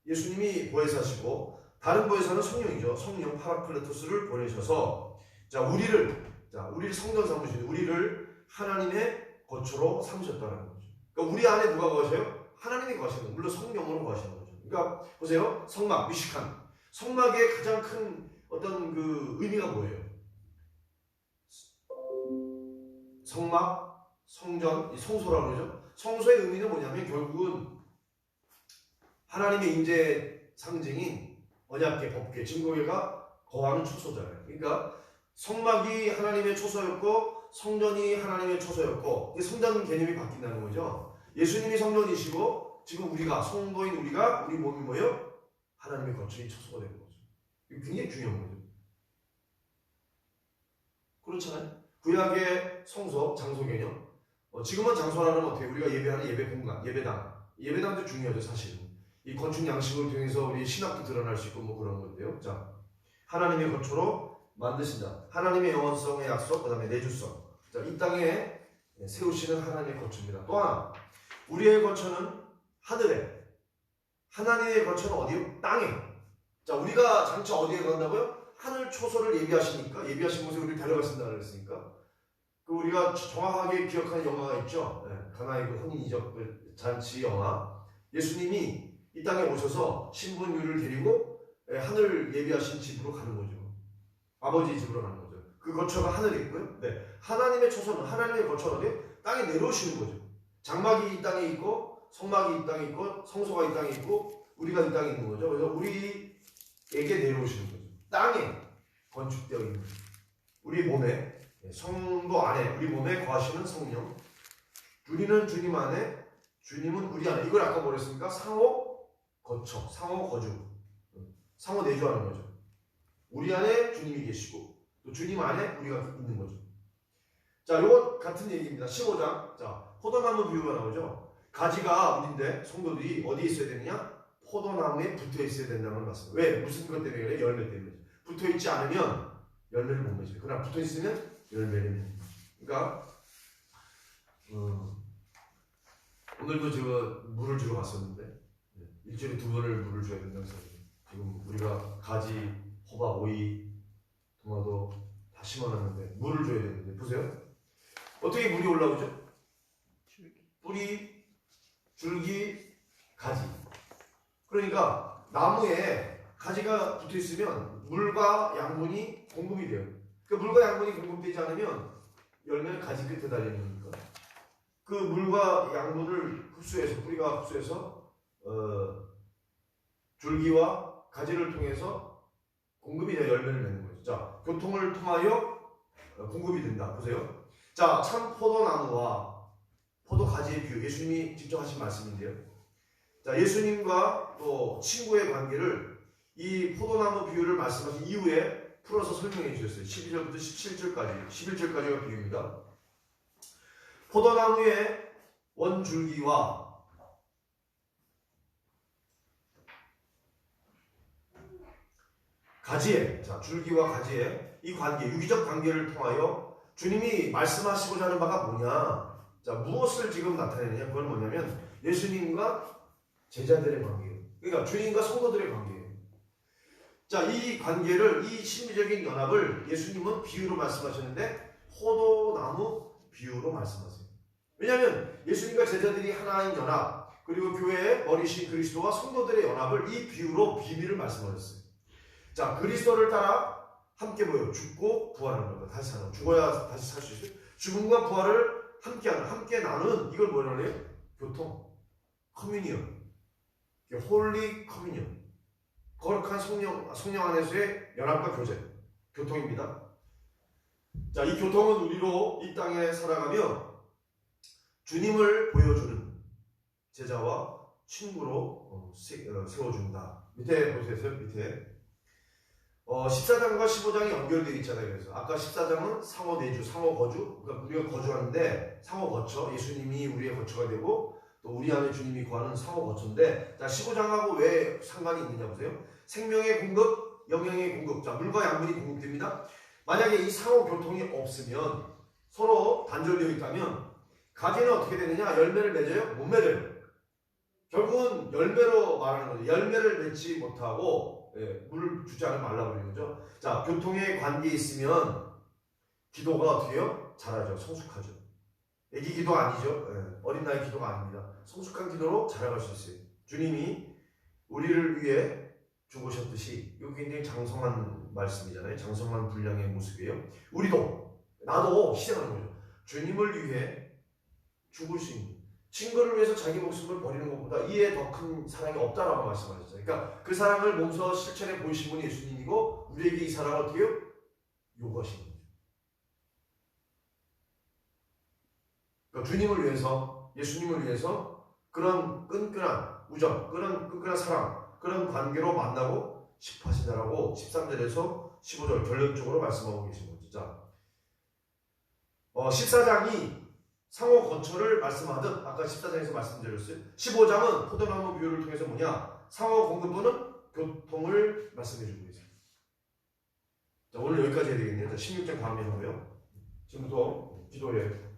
예수님이 보혜사시고 다른 보혜사는 성령이죠. 성령 파라클레토스를 보내셔서 우리를 성전 삼으신 우리를 하나님의 거처로 삼으셨다는 거죠. 그러니까 우리 안에 누가 거하셔요? 하나님이 거하시는 거예요. 물론 성령으로 거하시는 거죠. 그러니까 보세요. 성막, 미시칸. 성막의 가장 큰 어떤 그 의미가 뭐예요? 성막, 성전, 성소라고 그러죠. 성소의 의미는 뭐냐면 결국은 하나님의 인재 상징인 언약궤, 법궤, 증거궤가 거하는 처소잖아요. 그러니까 성막이 하나님의 처소였고 성전이 하나님의 처소였고, 성전 개념이 바뀐다는 거죠. 예수님이 성전이시고 지금 우리가, 성도인 우리가, 우리 몸이 뭐예요? 하나님의 거처인 처소가 되는 거죠. 이게 굉장히 중요한 거죠. 그렇잖아요. 구약의 성소, 장소 개념. 지금은 장소라는 어떻게 우리가 예배하는 예배 공간, 예배당도 중요하죠. 사실은 이 건축 양식을 통해서 우리 신학도 드러날 수 있고 뭐 그런 건데요. 자, 하나님의 거처로 만드신다. 하나님의 영원성의 약속, 그 다음에 내주성. 자, 이 땅에 세우시는 하나님의 거처입니다. 또 하나, 우리의 거처는 하늘에, 하나님의 거처는 어디요? 땅에. 자, 우리가 장차 어디에 간다고요? 하늘 초소를 예비하시니까, 예비하신 곳에 우리를 데려가신다 그랬으니까, 그 우리가 정확하게 기억하는 영화가 있죠. 가나의 그 혼인이적 잔치 영화. 예수님이 이 땅에 오셔서 신부유를 데리고 하늘 예비하신 집으로 가는 거죠. 아버지 집으로 가는 거죠. 그 거처가 하늘에 있고요. 네. 하나님의 초소는, 하나님의 거처는 어디? 땅에 내려오시는 거죠. 장막이 이 땅에 있고, 성막이 이 땅에 있고, 성소가 이 땅에 있고, 우리가 이 땅에 있는 거죠. 그래서 우리에게 내려오시는 거죠. 땅에 건축되어 있는 우리 몸에, 성도 안에, 우리 몸에 거하시는 성령. 우리는 주님 안에, 주님은 우리 안에. 이걸 아까 뭐랬습니까? 상호 거처, 상호 거주, 상호 내주하는 거죠. 우리 안에 주님이 계시고 또 주님 안에 우리가 있는 거죠. 자, 요거 같은 얘기입니다. 15장. 자, 포도나무 비유가 나오죠. 가지가 우리인데 성도들이 어디에 있어야 되느냐? 포도나무에 붙어 있어야 된다는 걸 봤습니다. 왜? 무슨 것 때문에 그래? 열매 때문에. 붙어 있지 않으면 열매를 못 맺어요. 그러나 붙어 있으면 열매를 맺습니다. 그러니까 오늘도 제가 물을 주러 갔었는데 일주일에 2번을 물을 줘야 된다고 해서 지금 우리가 가지, 호박, 오이, 토마토 다 심어놨는데 물을 줘야 되는데 보세요. 어떻게 물이 올라오죠? 뿌리, 줄기, 가지. 그러니까 나무에 가지가 붙어 있으면 물과 양분이 공급이 돼요. 그 물과 양분이 공급되지 않으면 열매는 가지 끝에 달리는 거니까 그 물과 양분을 흡수해서 뿌리가 흡수해서 줄기와 가지를 통해서 공급이 되어 열매를 맺는 거죠. 자, 교통을 통하여 공급이 된다. 보세요. 자, 참 포도나무와 포도가지의 비유, 예수님이 직접 하신 말씀인데요. 자, 예수님과 또 친구의 관계를 이 포도나무 비유를 말씀하신 이후에 풀어서 설명해 주셨어요. 12절부터 17절까지, 11절까지가 비유입니다. 포도나무의 원줄기와 가지에, 자, 줄기와 가지에 이 관계, 유기적 관계를 통하여 주님이 말씀하시고자 하는 바가 뭐냐? 자, 무엇을 지금 나타내느냐? 그건 뭐냐면 예수님과 제자들의 관계예요. 그러니까 주님과 성도들의 관계예요. 자, 이 관계를, 이 심리적인 연합을 예수님은 비유로 말씀하셨는데 포도나무 비유로 말씀하세요. 왜냐하면 예수님과 제자들이 하나인 연합, 그리고 교회의 머리신 그리스도와 성도들의 연합을 이 비유로 비밀을 말씀하셨어요. 자, 그리스도를 따라 함께 모여 죽고 부활하는 겁니다. 다시 사는, 죽어야 다시 살 수 있어요. 죽음과 부활을 함께하는, 함께 나누는, 이걸 뭐라고 해요? 교통, 커뮤니언, 홀리 커뮤니언, 거룩한 성령 안에서의 연합과 교제, 교통입니다. 자, 이 교통은 우리로 이 땅에 살아가며 주님을 보여주는 제자와 친구로 세워준다. 밑에 보세요. 밑에 14장과 15장이 연결되어 있잖아요. 그래서 아까 14장은 상호 내주, 상호 거주, 그러니까 우리가 거주하는데 상호 거처, 예수님이 우리의 거처가 되고 또 우리 안에 주님이 거하는 상호 거처인데, 자, 15장하고 왜 상관이 있느냐 보세요. 생명의 공급, 영양의 공급, 자, 물과 양분이 공급됩니다. 만약에 이 상호 교통이 없으면, 서로 단절되어 있다면 가지는 어떻게 되느냐? 열매를 맺어요? 못 맺어요. 결국은 열매로 말하는 거죠. 열매를 맺지 못하고 물을 주지 않으면 말라 그러는 거죠. 자, 교통의 관계에 있으면 기도가 어떻게 해요? 잘하죠. 성숙하죠. 애기 기도 아니죠. 어린 나이 기도가 아닙니다. 성숙한 기도로 자라갈 수 있어요. 주님이 우리를 위해 죽으셨듯이, 이거 굉장히 장성한 말씀이잖아요. 장성한 분량의 모습이에요. 우리도, 나도 희생하는 거죠. 주님을 위해 죽을 수 있는, 친구를 위해서 자기 목숨을 버리는 것보다 이에 더 큰 사랑이 없다라고 말씀하셨어요. 그러니까 그 사랑을 몸소 실천해 보이신 분이 예수님이고, 우리에게 이 사랑을 어떻게 해요? 요구하시는 거죠. 그러니까 주님을 위해서, 예수님을 위해서 그런 끈끈한 우정, 그런 끈끈한 사랑, 그런 관계로 만나고 싶어 하신다라고 13절에서 15절 결론적으로 말씀하고 계신 거죠. 자, 14장이 상호 거처를 말씀하듯 아까 14장에서 말씀드렸어요. 15장은 포도나무 비유를 통해서 뭐냐? 상호 공급 또는 교통을 말씀해 주고 계세요. 자, 오늘 여기까지 해야 되겠네요. 16장 다음에 하고요. 지금부터 기도해요.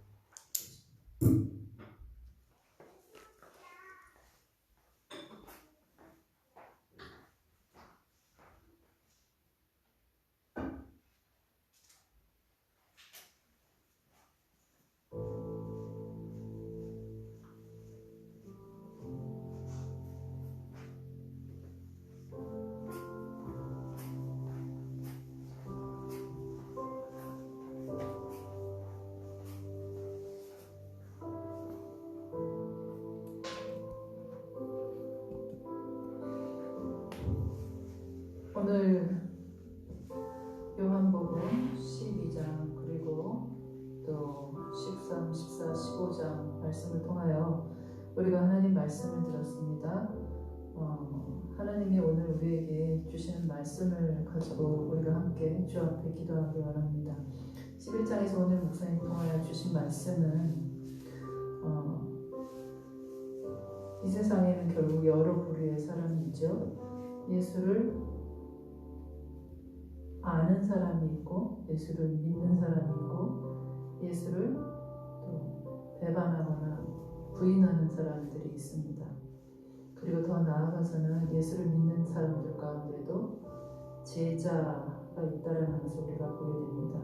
오늘 요한복음 12장 그리고 또 13, 14, 15장 말씀을 통하여 우리가 하나님 말씀을 들었습니다. 하나님이 오늘 우리에게 주시는 말씀을 가지고 우리가 함께 주 앞에 기도하기 원합니다. 11장에서 오늘 목사님 통하여 주신 말씀은 이 세상에는 결국 여러 부류의 사람이 있죠. 예수를 아는 사람이 있고, 예수를 믿는 사람이 있고, 예수를 또 배반하거나 부인하는 사람들이 있습니다. 그리고 더 나아가서는 예수를 믿는 사람들 가운데도 제자가 있다는 것을 우리가 보게 됩니다.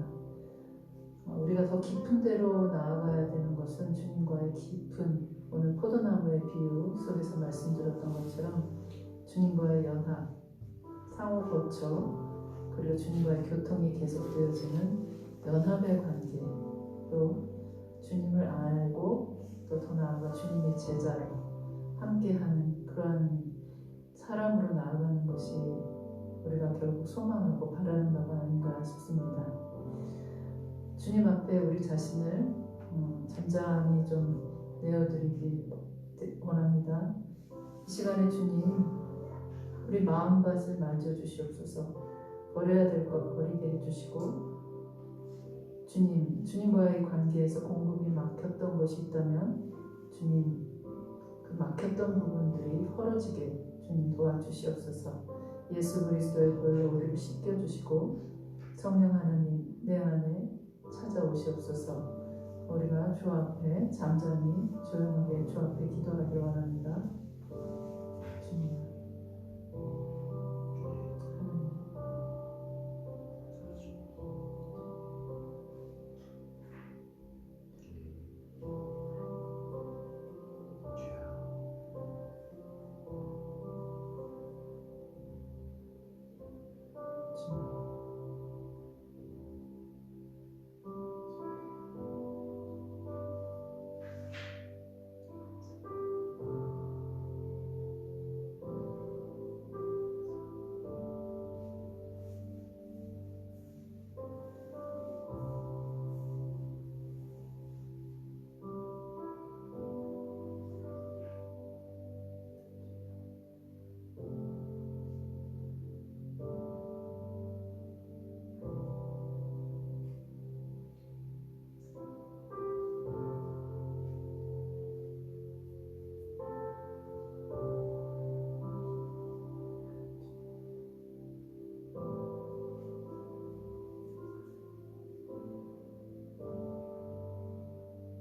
우리가 더 깊은 데로 나아가야 되는 것은 주님과의 깊은, 오늘 포도나무의 비유 속에서 말씀드렸던 것처럼 주님과의 연합, 상호 거쳐, 그리고 주님과의 교통이 계속되어지는 연합의 관계, 또 주님을 알고 또 더 나아가 주님의 제자로 함께하는 그런 사람으로 나아가는 것이 우리가 결국 소망하고 바라는 바가 아닌가 싶습니다. 주님 앞에 우리 자신을 잠잠히 좀 내어드리기 원합니다. 이 시간에 주님, 우리 마음밭을 만져주시옵소서. 버려야 될 것 버리게 해주시고, 주님과의 관계에서 공급이 막혔던 것이 있다면 주님, 그 막혔던 부분들이 헐어지게 주님 도와주시옵소서. 예수 그리스도의 보혈로 우리를 씻겨주시고 성령 하나님 내 안에 찾아오시옵소서. 우리가 주 앞에 잠잠히 조용하게 주 앞에 기도하기 원합니다. 주님,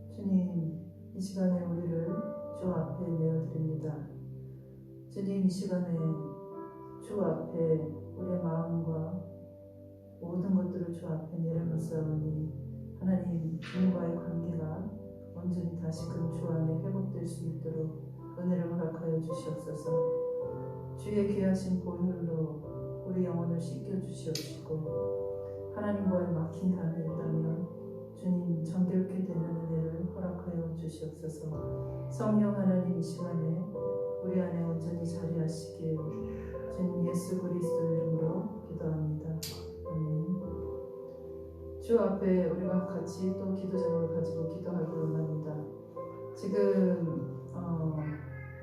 주님, 이 시간에 우리를 주 앞에 내어드립니다. 주님, 이 시간에 주 앞에 우리의 마음과 모든 것들을 주 앞에 내려놓사오니 하나님, 주님과의 관계가 온전히 다시금 주 안에 회복될 수 있도록 은혜를 허락하여 주시옵소서. 주의 귀하신 보혈로 우리 영혼을 씻겨주시옵시고, 하나님과의 막힌 담이 있다면 주님 정결케 되는 은혜를 허락하여 주시옵소서. 성령 하나님, 이 시간에 우리 안에 온전히 자리하시길 주님 예수 그리스도 이름으로 기도합니다. 아멘. 주 앞에 우리가 같이 또 기도 제목을 가지고 기도하기 원합니다. 지금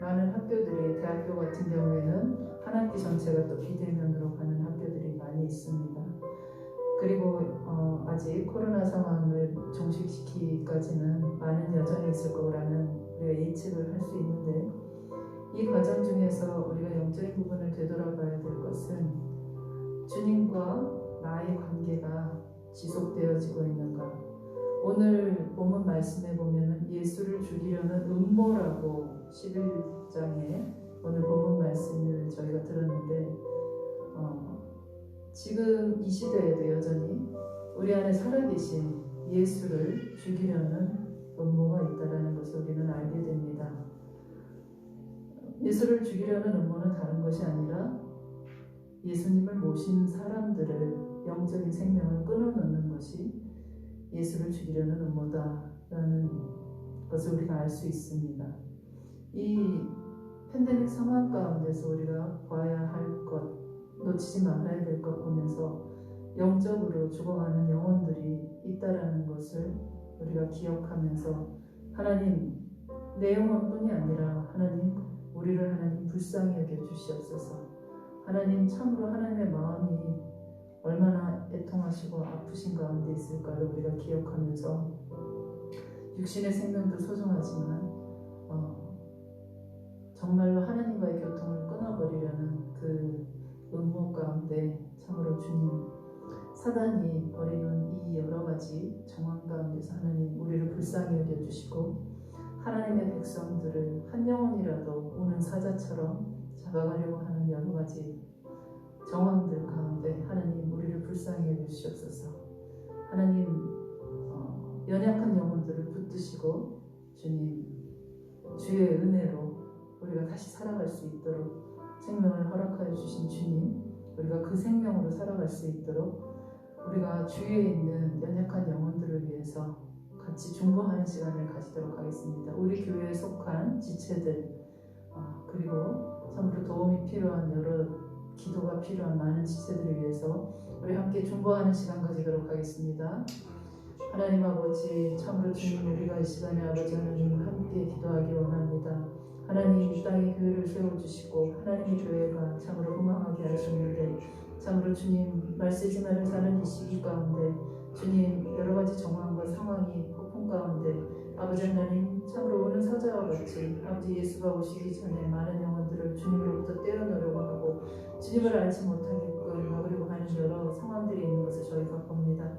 많은 학교들이, 대학교 같은 경우에는 한 학기 전체가 또 비대면으로 가는 학교들이 많이 있습니다. 그리고 아직 코로나 상황을 종식시키기까지는 많은 여정이 있을 거라는 우리가 예측을 할 수 있는데, 이 과정 중에서 우리가 영적인 부분을 되돌아봐야 될 것은 주님과 나의 관계가 지속되어지고 있는가. 오늘 본문 말씀에 보면 예수를 죽이려는 음모라고 11장에 오늘 본문 말씀을 저희가 들었는데, 지금 이 시대에도 여전히 우리 안에 살아계신 예수를 죽이려는 음모가 있다는 것을 우리는 알게 됩니다. 예수를 죽이려는 음모는 다른 것이 아니라 예수님을 모신 사람들을, 영적인 생명을 끊어놓는 것이 예수를 죽이려는 음모다라는 것을 우리가 알 수 있습니다. 이 팬데믹 상황 가운데서 우리가 봐야 할 것, 놓치지 말아야 될 것 보면서 영적으로 죽어가는 영혼들이 있다라는 것을 우리가 기억하면서, 하나님, 내 영혼뿐이 아니라 하나님, 우리를 하나님 불쌍히 여겨 주시옵소서. 하나님, 참으로 하나님의 마음이 얼마나 애통하시고 아프신 가운데 있을까를 우리가 기억하면서, 육신의 생명도 소중하지만 정말로 하나님과의 교통을 끊어버리려는 그 음모 가운데 참으로 주님, 사단이 벌이는 이 여러 가지 정황 가운데서 하나님, 우리를 불쌍히 여겨주시고 하나님의 백성들을 한 영혼이라도 우는 사자처럼 잡아가려고 하는 여러 가지 정황들 가운데 하나님, 우리를 불쌍히 여겨주시옵소서. 하나님, 연약한 영혼들을 붙드시고 주님, 주의 은혜로 우리가 다시 살아갈 수 있도록 생명을 허락하여 주신 주님, 우리가 그 생명으로 살아갈 수 있도록 우리가 주위에 있는 연약한 영혼들을 위해서 같이 중보하는 시간을 가지도록 하겠습니다. 우리 교회에 속한 지체들, 그리고 참으로 도움이 필요한 여러 기도가 필요한 많은 지체들을 위해서 우리 함께 중보하는 시간 가지도록 하겠습니다. 하나님 아버지, 참으로 주님, 우리가 이 시간에 아버지 하나님과 함께 기도하기 원합니다. 하나님, 이 땅에 교회를 세워주시고 하나님의 교회가 참으로 흥황하게 하셨는데, 참으로 주님, 말세지만을 사는 이 시기 가운데 주님, 여러 가지 정황과 상황이 폭풍 가운데 아버지 하나님, 참으로 오는 사자와 같이 아버지 예수가 오시기 전에 많은 영혼들을 주님으로부터 떼어놓으려고 하고 주님을 알지 못하게끔 막으려고 하는 여러 상황들이 있는 것을 저희가 봅니다.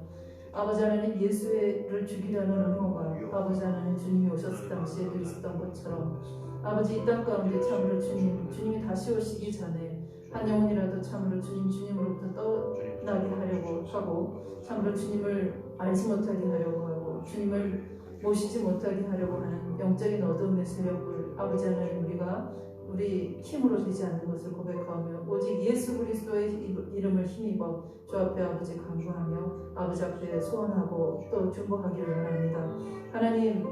아버지 하나님, 예수를 죽이려는 음모가 아버지 하나님 주님이 오셨을 당시에도 있었던 것처럼 아버지 이 땅 가운데 참으로 주님이 다시 오시기 전에 한 영혼이라도 참으로 주님으로부터 떠나게 하려고 하고 참으로 주님을 알지 못하게 하려고 하고 주님을 모시지 못하게 하려고 하는 영적인 어둠의 세력을 아버지 하나님, 우리 힘으로 되지 않는 것을 고백하며 오직 예수 그리스도의 이름을 힘입어 주 앞에 아버지 간구하며 아버지 앞에 소원하고 또 중보하기를 원합니다. 하나님,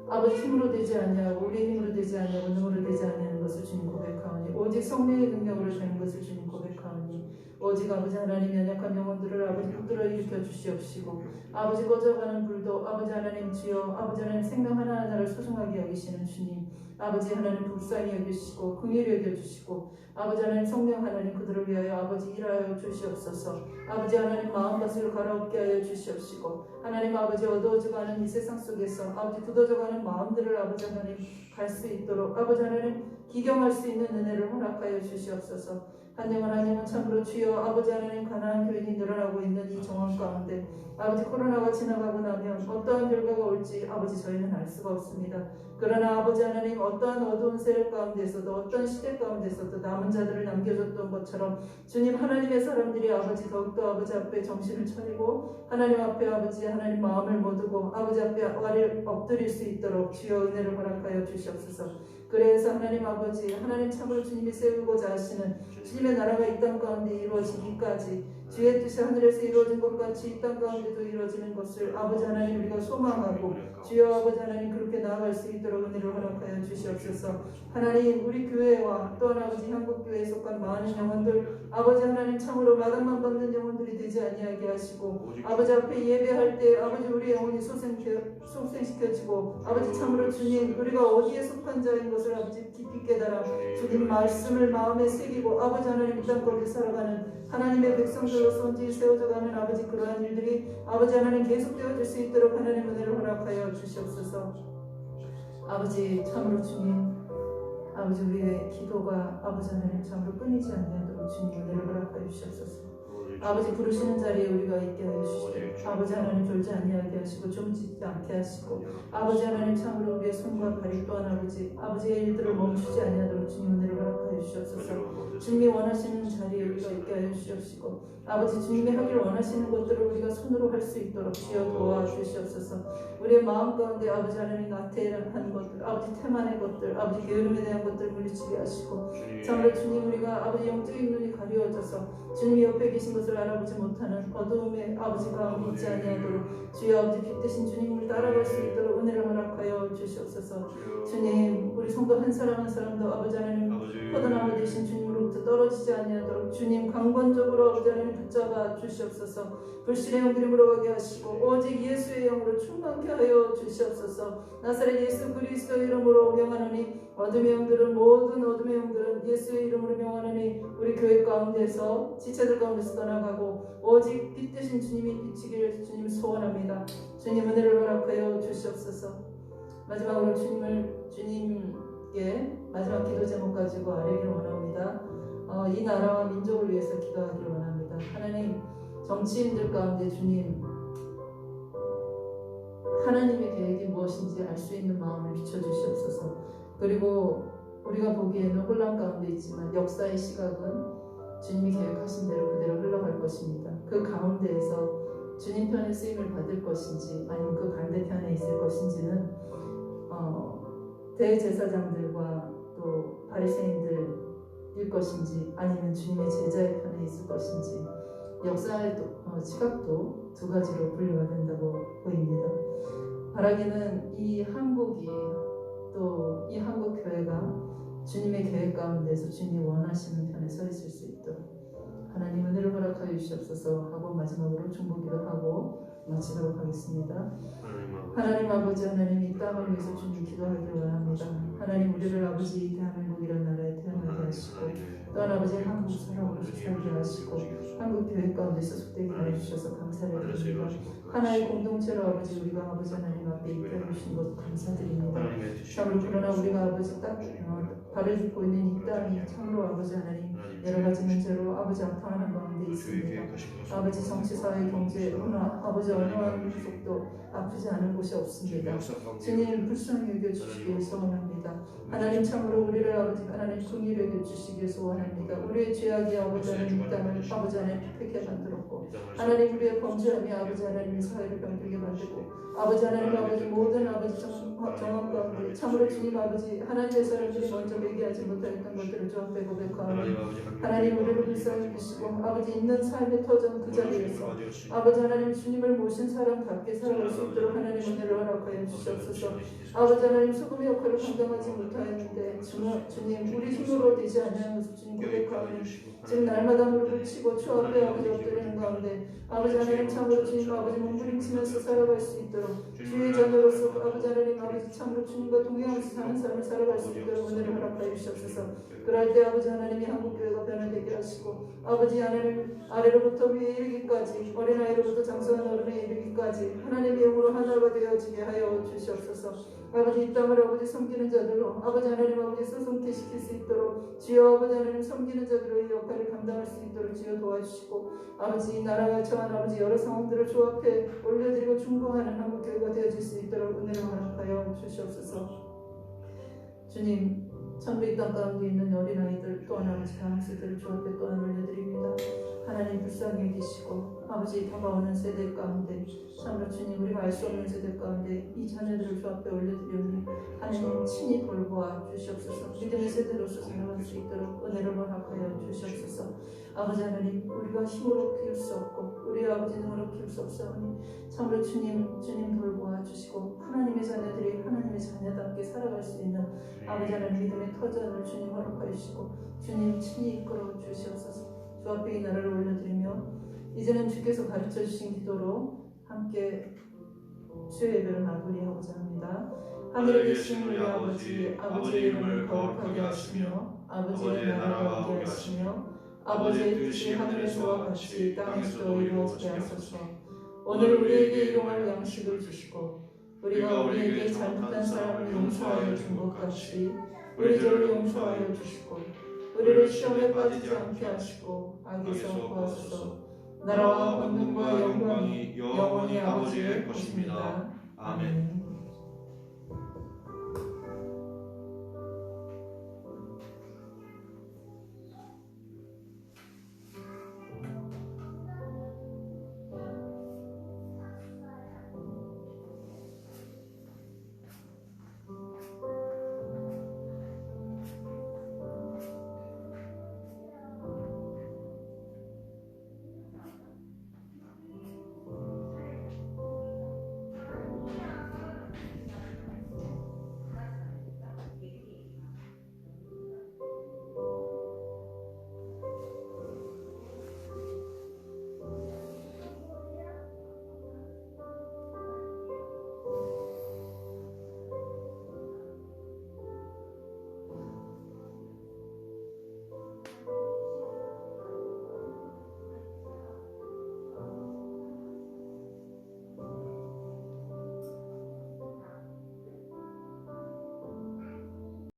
아버지 힘으로 되지 아니하고 우리 힘으로 되지 아니하고 능으로 되지 아니하는 것을 주님 고백하오니 오직 성령의 능력으로 되는 것을 주님 고백하오니 오직 아버지 하나님, 연약한 영혼들을 아버지 붙들어 일으켜 주시옵시고 아버지 꺼져가는 불도 아버지 하나님 주여 아버지 하나님 생명 하나하나를 소중하게 여기시는 주님, 아버지 하나님 불쌍히 여기시고 긍휼히 여겨주시고 아버지 하나님 성령 하나님 그들을 위하여 아버지 일하여 주시옵소서. 아버지 하나님 마음밭을 갈아엎게 하여 주시옵시고 하나님 아버지 어두워져가는 이 세상 속에서 아버지 굳어져가는 마음들을 아버지 하나님 갈 수 있도록 아버지 하나님 기경할 수 있는 은혜를 허락하여 주시옵소서. 한 영은 참으로 주여 아버지 하나님 가난한 교인이 늘어나고 있는 이 정황 가운데 아버지 코로나가 지나가고 나면 어떠한 결과가 올지 아버지 저희는 알 수가 없습니다. 그러나 아버지 하나님 어떠한 어두운 세력 가운데서도 어떤 시대 가운데서도 남은 자들을 남겨줬던 것처럼 주님, 하나님의 사람들이 아버지 더욱더 아버지 앞에 정신을 차리고 하나님 앞에 아버지 하나님 마음을 모두고 아버지 앞에 엎드릴 수 있도록 주여 은혜를 허락하여 주시옵소서. 그래서 하나님 아버지 하나님 참으로 주님이 세우고자 하시는 주님의 나라가 이 땅 가운데 이루어지기까지 주의 뜻이 하늘에서 이루어진 것 같이 이 땅 가운데도 이루어지는 것을 아버지 하나님 우리가 소망하고 주여 아버지 하나님 그렇게 나아갈 수 있도록 은혜를 허락하여 주시옵소서. 하나님, 우리 교회와 또한 아버지 한국교회에 속한 많은 영혼들 아버지 하나님 참으로 마당만 받는 영혼들이 되지 아니하게 하시고 아버지 앞에 예배할 때 아버지 우리 영혼이 소생시켜지고 아버지 참으로 주님, 우리가 어디에 속한 자인 것을 아버지 깊이 깨달아 주님 말씀을 마음에 새기고 아버지 하나님 이 땅 가운데 살아가는 하나님의 백성들로서 온전히 세워져가는 아버지 그러한 일들이 아버지 하나님 계속되어질 수 있도록 하나님 은혜를 허락하여 주시옵소서. 아버지 참으로 주님, 아버지 우리의 기도가 아버지 하나님 참으로 끊이지 않도록 주님 은혜를 허락하여 주시옵소서. 아버지 부르시는 자리에 우리가 있게 하여 주시고 아버지 하나님 졸지 아니하게 하시고 줌짓지 않게 하시고 아버지 하나님 참으로 우리의 손과 발이 또한 아버지의 일들을 멈추지 아니하도록 주님 은혜를 허락하여 주시옵소서. 주님이 원하시는 자리에 우리가 있게 하여 주시옵시고 아버지 주님이 하길 원하시는 것들을 우리가 손으로 할 수 있도록 주여 도와주시옵소서. 우리의 마음 가운데 아버지 하나님 나태한 것들, 아버지 태만의 것들, 아버지 게으름에 대한 것들 물리치게 하시고 참으로 주님, 우리가 아버지 영적인 눈이 가려워져서 주님이 옆에 계신 것을 알아보지 못하는 어두움의 아버지 가운데 있지 아니하도록 주여 아버지 빛 대신 주님을 따라갈 수 있도록 은혜를 허락하여 주시옵소서. 주님, 우리 성도 한 사람 한 사람도 아버지 하나님 포도나무 되신 주님으로부터 떨어지지 아니하도록 주님 강권적으로 아버지 하나님 붙잡아 주시옵소서. 불신의 영들이 물어가게 하시고 오직 예수의 영으로 충만케 하여 주시옵소서. 나사렛 예수 그리스도의 이름으로 명하노니 어둠의 영들은 모든 어둠의 영들은 예수의 이름으로 명하노니 우리 교회 가운데서 지체들 가운데서 떠나가고 오직 빛 되신 주님이 비치기를 주님 소원합니다. 주님 은혜를 허락하여 주시옵소서. 마지막으로 주님께 마지막 기도 제목 가지고 아뢰기를 원합니다. 이 나라와 민족을 위해서 기도하기를 원합니다. 하나님, 정치인들 가운데 주님 하나님의 계획이 무엇인지 알 수 있는 마음을 비춰주시옵소서. 그리고 우리가 보기에는 혼란 가운데 있지만 역사의 시각은 주님이 계획하신 대로 그대로 흘러갈 것입니다. 그 가운데에서 주님 편에 쓰임을 받을 것인지 아니면 그 반대편에 있을 것인지는 대제사장들과 또 바리새인들 일 것인지 아니면 주님의 제자의 편에 있을 것인지 역사의 시각도 두 가지로 분류가 된다고 보입니다. 바라기는 이 한국이 또 이 한국 교회가 주님의 계획 가운데서 주님이 원하시는 편에 서 있을 수 있도록 하나님 은혜를 허락하여 주시옵소서 하고 마지막으로 중보기도 하고 마치도록 하겠습니다. 하나님 아버지, 하나님 이 땅을 위해서 주님 기도하기를 원합니다. 하나님 우리를 아버지 대한민국이라는 나라에 태어나게 하시고 또한 아버지 한국 사람으로 살게 하시고 한국 교회 가운데서 속되게 하여 주셔서 감사를 드립니다. 하나의 공동체로 아버지 우리가 아버지 하나님 앞에 이끌어 주신 것 감사드립니다. 참으로 그러나 우리가 아버지 딱 발을 딛고 있는 이 땅이 참으로 아버지 하나님 여러 가지 문제로 아버지 아파하는 가운데 있습니다. 아버지 정치, 사회, 경제, 문화, 아버지 어느 한 속도 아프지 않은 곳이 없습니다. 주님 불쌍히 여겨주시길 소원합니다. 하나님 참으로 우리를 아버지 하나님 긍휼히 여겨주시길 소원합니다. 우리의 죄악이 아버지 하나님 이 땅을 아버지 하나님 피폐케 만들었고 하나님 우리의 범죄함이 아버지 하나님 사회를 병들게 만들고 아버지 하나님 아버지 모든 아버지 정황 가운데 참으로 주님 아버지 하나님의 사람들이 먼저 회개하지 못했던 것들을 주 앞에 고백하오니 하나님 우리를 불쌍히 여기시고 아버지 있는 삶의 터전 그 자리에서 아버지 하나님 주님을 모신 사람답게 살아갈 수 있도록 하나님 은혜를 허락하여 주시옵소서. 아버지 하나님 소금의 역할을 감당하지 못하였는데 주님 우리 힘으로 되지 않는 것을 주님 고백하오니 지금 날마다 무릎을 치고 주 앞에 아버지 엎드리는 가운데 아버지 하나님 참으로 주님 아버지 몸부림치면서 살아갈 수 있도록 주의 자녀로서 아버지 하나님 아버지 참으로 주님과 동행하면서 사는 삶을 살아갈 수 있도록 은혜를 허락하여 주시옵소서. 그럴 때 아버지 하나님이 한국교회가 변화되게 하시고 아버지 하나님 아래로부터 위에 이르기까지 어린아이로부터 장성한 어른에 이르기까지 하나님의 영으로 하나가 되어지게 하여 주시옵소서. 아버지 이 땅을 아버지 섬기는 자들로 아버지 하나님 아버지 소송케시킬 수 있도록 주여 아버지 하나님 섬기는 자들의 역할을 감당할 수 있도록 주여 도와주시고 아버지 이 나라가 처한 아버지 여러 상황들을 주 앞에 올려드리고 중보하는 한국교회가 되어질 수 있도록 은혜를 허락하여 주시옵소서. 주님 참으로 이 땅 가운데 있는 어린아이들 또한 아버지 가난세들을 주 앞에 또한 올려드립니다. 하나님 불쌍히 여기시고 아버지 다가오는 세대 가운데 참으로 주님 우리가 알 수 없는 세대 가운데 이 자녀들을 주 앞에 올려드리오니 하나님 친히 돌보아 주시옵소서. 믿음의 세대로서 살아갈 수 있도록 은혜를 허락하여 주시옵소서. 아버지 하나님 우리가 힘으로 키울 수 없고 우리 아버지 능으로 키울 수 없사오니 참으로 주님 돌보아 주시고 하나님의 자녀들이 하나님의 자녀답게 살아갈 수 있는 아버지 하나님 믿음의 터전을 주님 허락하여 주시고 주님 친히 이끌어 주시옵소서. 주 앞에 이 나라를 올려드리며 이제는 주께서 가르쳐 주신 기도로 함께 주의 예배를 마무리하고자 합니다. 하늘에 계신 우리 아버지, 아버지의 이름을 거룩하게 하시며 아버지의 나라가 오게 하시며 아버지의 뜻이 하늘에서와 같이 땅에서도 이루어지게 하소서. 오늘 우리에게 일용할 양식을 주시고 우리가 우리에게 잘못한 사람을 용서하여 준 것 같이 우리 죄를 용서하여 주시고 우리를 시험에 빠지지 않게 하시고 악에서 구하소서. 나라와 권능과 영광이 영원히 아버지의 것입니다. 아멘.